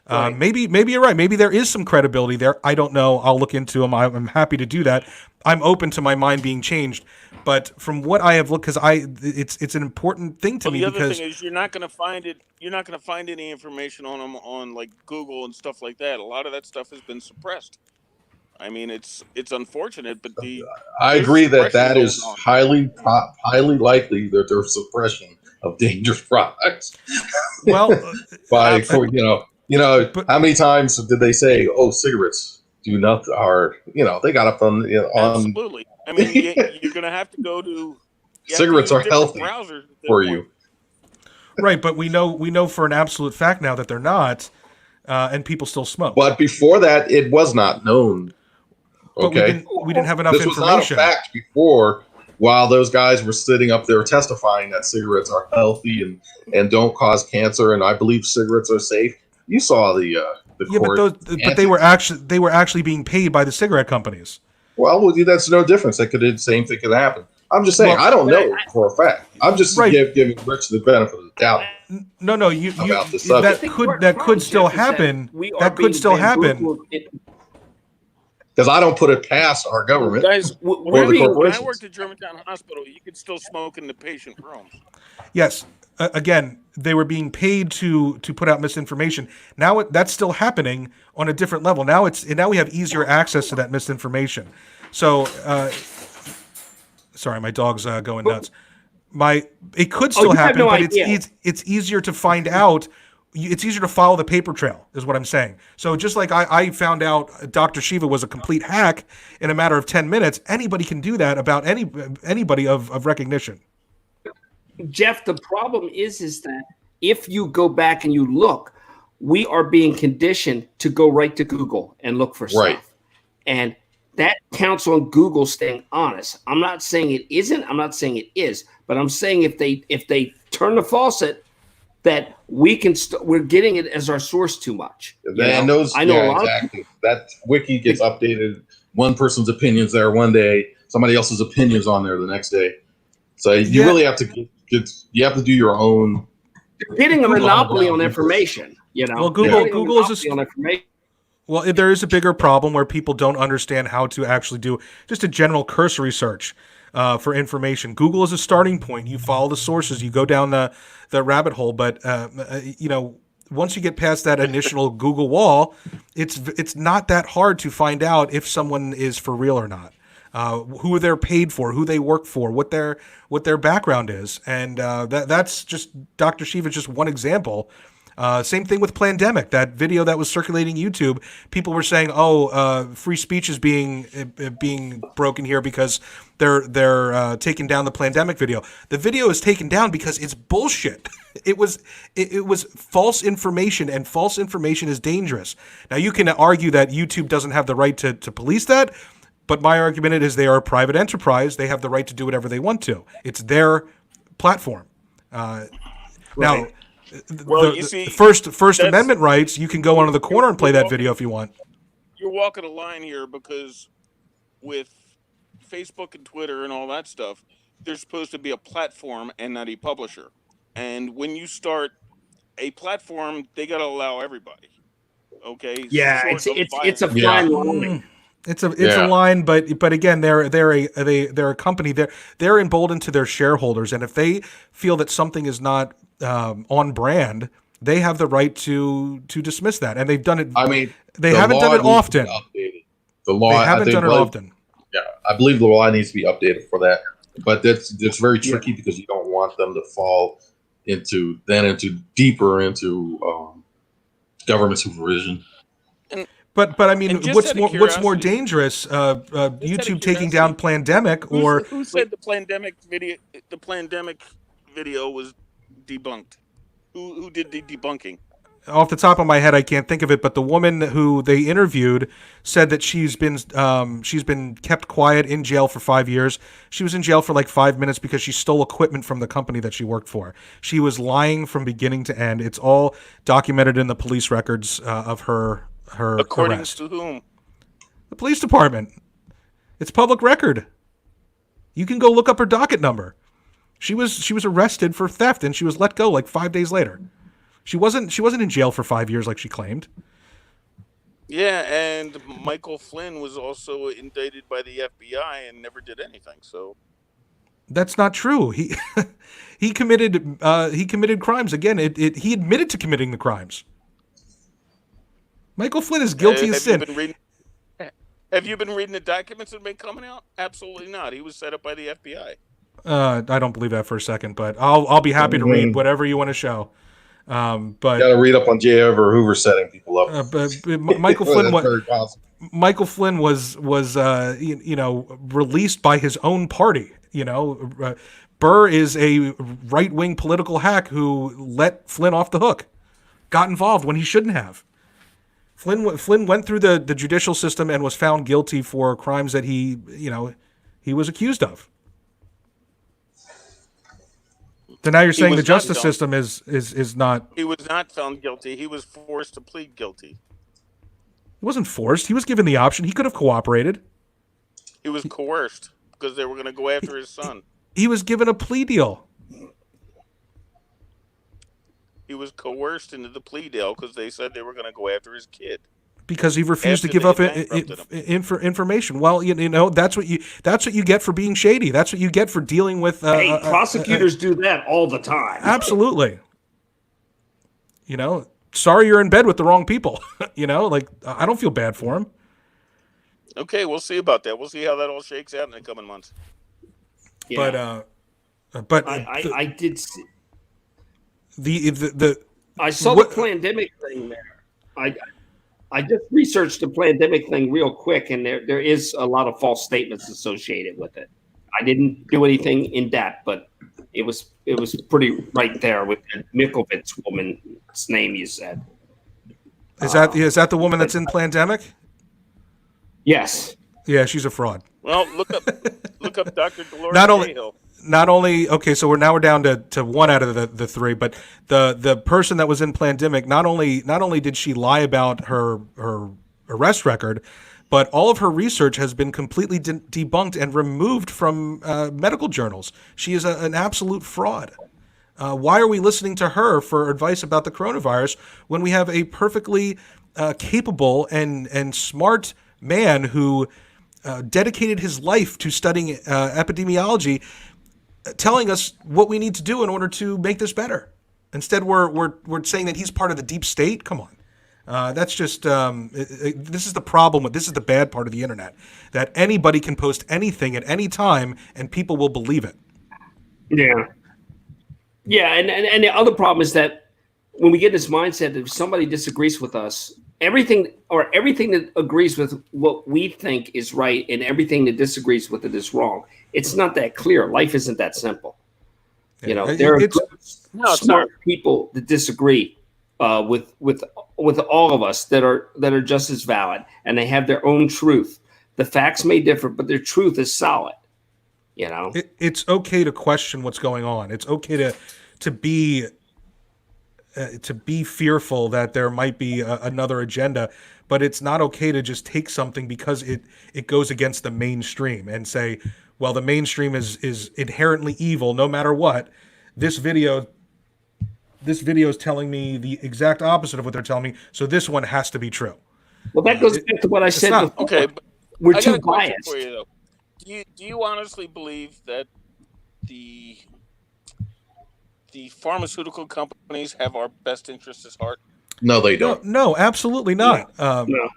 Right. Maybe you're right. Maybe there is some credibility there. I don't know. I'll look into them. I'm happy to do that. I'm open to my mind being changed. But from what I have looked, because it's an important thing to me. The other because thing is you're not going to find it. You're not going to find any information on them on like Google and stuff like that. A lot of that stuff has been suppressed. I mean, it's unfortunate, but I agree that is highly likely that there's suppression of dangerous products. Well, how many times did they say, "Oh, cigarettes do nothing"? Or they got up on absolutely. I mean, you're going to have to go to cigarettes are healthy for you, right? But we know for an absolute fact now that they're not, and people still smoke. But before that, it was not known. Okay, but we didn't have enough information. This was not a fact before. While those guys were sitting up there testifying that cigarettes are healthy and don't cause cancer, and I believe cigarettes are safe. You saw the court. But they were actually being paid by the cigarette companies. Well, that's no difference. The same thing could happen. I'm just saying, I don't know for a fact. I'm just giving Rich the benefit of the doubt. No, that could still happen. That could still happen. Because I don't put it past our government. Guys, when I worked at Germantown Hospital, you could still smoke in the patient rooms. Yes. Again, they were being paid to put out misinformation. Now that's still happening on a different level. Now we have easier access to that misinformation. So, sorry, my dog's going nuts. It could still happen, but it's easier to find out. It's easier to follow the paper trail, is what I'm saying. So just like I found out Dr. Shiva was a complete hack in a matter of 10 minutes, anybody can do that about anybody of recognition. Jeff, the problem is that if you go back and you look, we are being conditioned to go right to Google and look for stuff. Right. And that counts on Google staying honest. I'm not saying it isn't. I'm not saying it is. But I'm saying if they turn the faucet, that we can we're getting it as our source too much. I know exactly. That wiki gets updated. One person's opinions there one day, somebody else's opinions on there the next day. So you really have to you have to do your own. You're getting a monopoly on information. Well, Google is Well, there is a bigger problem where people don't understand how to actually do just a general cursory search for information. Google is a starting point. You follow the sources, you go down the rabbit hole. But once you get past that initial Google wall, it's not that hard to find out if someone is for real or not. Who they're paid for, who they work for, what their background is, and that's just Dr. Shiva is just one example. Same thing with Plandemic. That video that was circulating YouTube, people were saying, free speech is being broken here because they're taking down the Plandemic video. The video is taken down because it's bullshit. It was false information, and false information is dangerous. Now you can argue that YouTube doesn't have the right to police that, but my argument is they are a private enterprise. They have the right to do whatever they want to. It's their platform. Now. Well, the First Amendment rights, you can go onto the corner and play that video if you want. You're walking a line here because with Facebook and Twitter and all that stuff, there's supposed to be a platform and not a publisher. And when you start a platform, they got to allow everybody. Okay. Yeah, it's a fine line. It's a line, but again, they're a company. They're emboldened to their shareholders, and if they feel that something is not on brand, they have the right to dismiss that, and they've done it. I mean, they haven't done it often. The law they haven't done it often. Yeah, I believe the law needs to be updated for that, but that's very tricky because you don't want them to fall into deeper into government supervision. But I mean, what's more dangerous? YouTube taking down Plandemic, or who said the Plandemic video was debunked? Who did the debunking? Off the top of my head, I can't think of it. But the woman who they interviewed said that she's been kept quiet in jail for 5 years. She was in jail for like 5 minutes because she stole equipment from the company that she worked for. She was lying from beginning to end. It's all documented in the police records of her According arrest. to whom? The police department. It's public record. You can go look up her docket number. She was arrested for theft and she was let go like 5 days later. She wasn't in jail for 5 years like she claimed. Yeah, and Michael Flynn was also indicted by the FBI and never did anything. So that's not true. He committed crimes again. He admitted to committing the crimes. Michael Flynn is guilty as sin. Have you been reading the documents that have been coming out? Absolutely not. He was set up by the FBI. I don't believe that for a second, but I'll be happy to read whatever you want to show. But you got to read up on J. Edgar Hoover setting people up. But Michael Flynn, Michael Flynn was released by his own party. Burr is a right-wing political hack who let Flynn off the hook, got involved when he shouldn't have. Flynn went through the judicial system and was found guilty for crimes that he was accused of. So now you're saying the justice system is not. He was not found guilty. He was forced to plead guilty. He wasn't forced. He was given the option. He could have cooperated. He was coerced because they were going to go after his son. He was given a plea deal. He was coerced into the plea deal because they said they were going to go after his kid. Because he refused to give up information. Well, that's what you get for being shady. That's what you get for dealing with. Prosecutors do that all the time. Absolutely. Sorry you're in bed with the wrong people. I don't feel bad for him. Okay, we'll see about that. We'll see how that all shakes out in the coming months. Yeah. But I did see. I saw the Plandemic thing there. I just researched the Plandemic thing real quick, and there is a lot of false statements associated with it. I didn't do anything in depth, but it was pretty right there with the Mikovits woman's name you said. Is that the woman that's in Plandemic? Yes. Yeah, she's a fraud. Well, look up Dr. Dolores Cahill. Not only okay, so we're down to one out of the three, but the person that was in Plandemic, not only did she lie about her arrest record, but all of her research has been completely debunked and removed from medical journals. She is an absolute fraud. Why are we listening to her for advice about the coronavirus when we have a perfectly capable and smart man who dedicated his life to studying epidemiology, telling us what we need to do in order to make this better. Instead, we're saying that he's part of the deep state. Come on. That's just this is the problem with this is the bad part of the internet, that anybody can post anything at any time and people will believe it. Yeah, and the other problem is that when we get this mindset that if somebody disagrees with us, everything that agrees with what we think is right and everything that disagrees with it is wrong. It's not that clear. Life isn't that simple. You know, there are smart people that disagree with all of us that are just as valid, and they have their own truth. The facts may differ, but their truth is solid. You know, it's okay to question what's going on. It's okay to be fearful that there might be another agenda, but it's not okay to just take something because it goes against the mainstream and say, well, the mainstream is inherently evil no matter what. This video is telling me the exact opposite of what they're telling me, so this one has to be true. Well, that goes back to what I said before. Okay, but we're I too got a question biased. for you, though. Do you honestly believe that the pharmaceutical companies have our best interests at heart? No, they don't. No, absolutely not. No.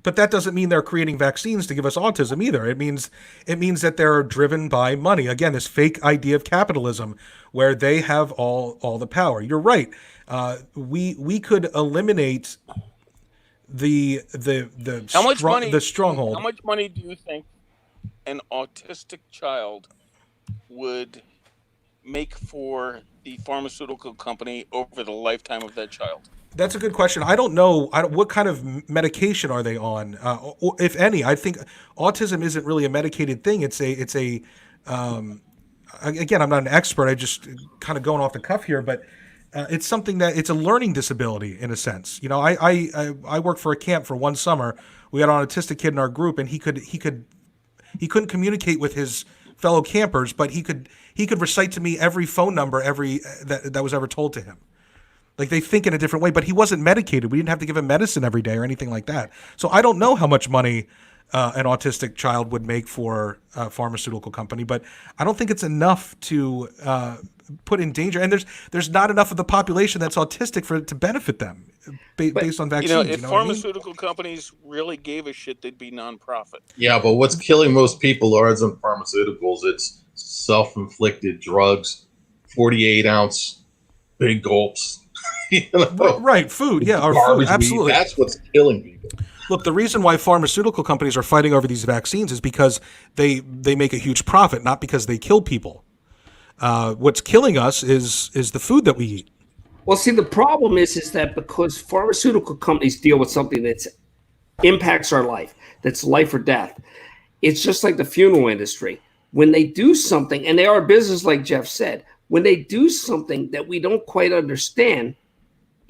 But that doesn't mean they're creating vaccines to give us autism either. It means that they're driven by money. Again, this fake idea of capitalism where they have all the power. You're right. We could eliminate the stronghold. How much money do you think an autistic child would make for the pharmaceutical company over the lifetime of that child? That's a good question. I don't know. What kind of medication are they on, if any? I think autism isn't really a medicated thing. It's a again, I'm not an expert. I just kind of going off the cuff here, but it's something that it's a learning disability in a sense. You know, I worked for a camp for one summer. We had an autistic kid in our group, and he couldn't communicate with his fellow campers, but he could recite to me every phone number that was ever told to him. Like, they think in a different way, but he wasn't medicated. We didn't have to give him medicine every day or anything like that. So I don't know how much money an autistic child would make for a pharmaceutical company, but I don't think it's enough to put in danger. And there's not enough of the population that's autistic for it to benefit them based on vaccines. If pharmaceutical companies really gave a shit, they'd be nonprofit. Yeah, but what's killing most people isn't pharmaceuticals. It's self-inflicted drugs, 48-ounce big gulps. Right, food, yeah, or garbage food, absolutely. Weed. That's what's killing people. Look, the reason why pharmaceutical companies are fighting over these vaccines is because they make a huge profit, not because they kill people. What's killing us is the food that we eat. Well, see, the problem is that because pharmaceutical companies deal with something that impacts our life, that's life or death, it's just like the funeral industry. When they do something, and they are a business like Jeff said, when they do something that we don't quite understand,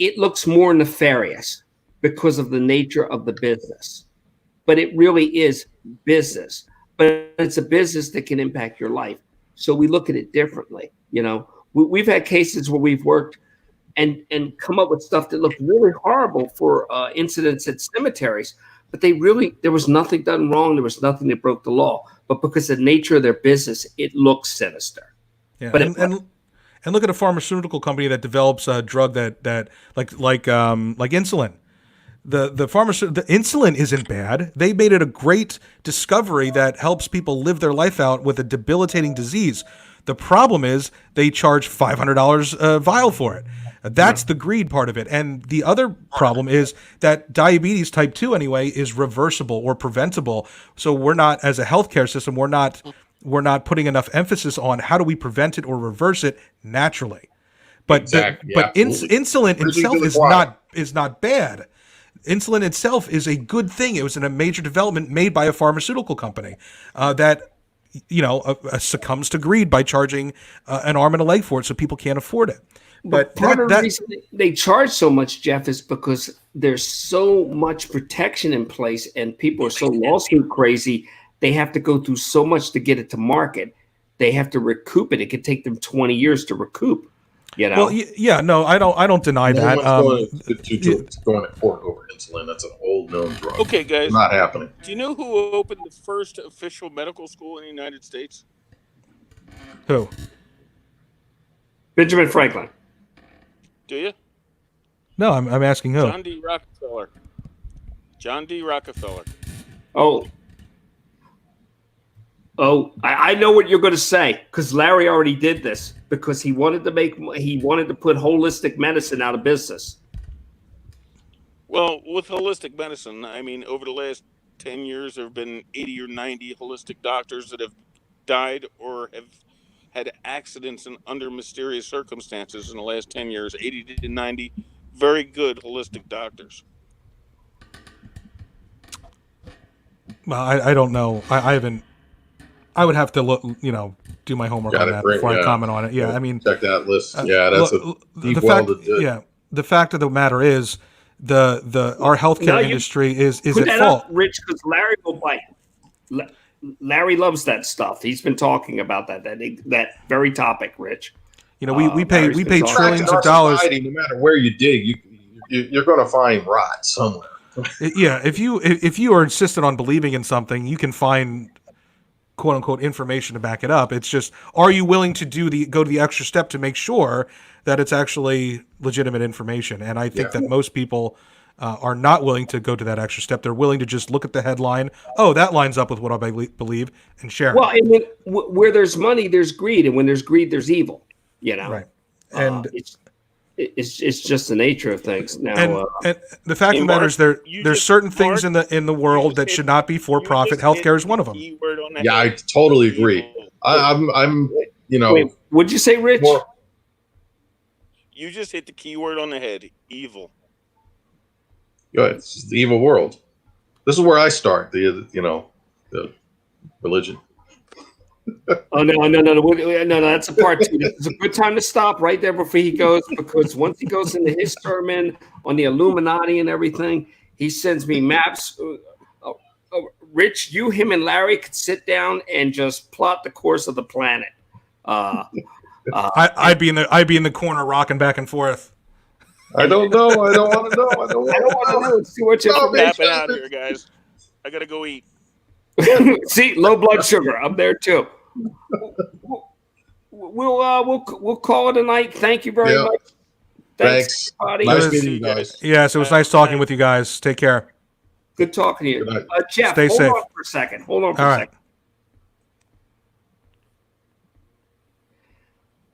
it looks more nefarious because of the nature of the business. But it really is business. But it's a business that can impact your life. So we look at it differently. You know, we've had cases where we've worked and come up with stuff that looked really horrible for incidents at cemeteries. But there was nothing done wrong. There was nothing that broke the law. But because of the nature of their business, it looks sinister. Yeah, but and look at a pharmaceutical company that develops a drug that like insulin. The insulin isn't bad. They made it a great discovery that helps people live their life out with a debilitating disease. The problem is they charge $500 a vial for it. That's the greed part of it. And the other problem is that diabetes type 2 anyway is reversible or preventable. So we're not, as a healthcare system, we're not putting enough emphasis on how do we prevent it or reverse it naturally. But exactly. Insulin itself is not bad. Insulin itself is a good thing. It was a major development made by a pharmaceutical company that succumbs to greed by charging an arm and a leg for it, so people can't afford it. But part of the reason they charge so much, Jeff, is because there's so much protection in place, and people are so lawsuit crazy. They have to go through so much to get it to market. They have to recoup it. It could take them 20 years to recoup. You know, Well, yeah, no, I don't deny No that. one's going to court over insulin. That's an old known drug. Okay, guys. Not happening. Do you know who opened the first official medical school in the United States? Who? Benjamin Franklin. Do you? No, I'm asking who. John D. Rockefeller. John D. Rockefeller. Oh, I know what you're going to say because Larry already did this because he wanted to put holistic medicine out of business. Well, with holistic medicine, I mean, over the last 10 years, there have been 80 or 90 holistic doctors that have died or have had accidents under mysterious circumstances in the last 10 years. 80 to 90 very good holistic doctors. Well, I don't know. I haven't. I would have to look, do my homework on that before I comment on it. Yeah, I mean, check that list. Yeah, that's a deep well to do. Yeah, the fact of the matter is, our healthcare industry is at fault. Rich, because Larry will bite. Larry loves that stuff. He's been talking about that very topic, Rich. We pay trillions of dollars. Society, no matter where you dig, you're going to find rot somewhere. Yeah, if you are insistent on believing in something, you can find quote unquote information to back it up. It's just, are you willing to go to the extra step to make sure that it's actually legitimate information? And I think that most people are not willing to go to that extra step. They're willing to just look at the headline. Oh, that lines up with what I believe, and share. Well, and where there's money, there's greed, and when there's greed, there's evil. Right. And it's just the nature of things. Now, and the fact of the matter is, there's certain things in the world that should not be for profit. Healthcare is one of them. Yeah, I totally agree. I'm Wait, what'd you say, Rich? You just hit the key word on the head. Evil. It's the evil world. This is where I start. The religion. Oh no! That's a part two. This is a good time to stop right there before he goes, because once he goes into his sermon on the Illuminati and everything, he sends me maps. Rich, him, and Larry could sit down and just plot the course of the planet. I'd be in the corner rocking back and forth. I don't know. I don't want to know. I don't want to know. It's too much information. Out here, guys. I gotta go eat. See, low blood sugar. I'm there too. We'll call it a night. Thank you very much. Thanks. Nice meeting you guys. Yes, it was nice talking with you guys. Take care. Good talking to you. Jeff, Stay safe. Hold on for a second. All right.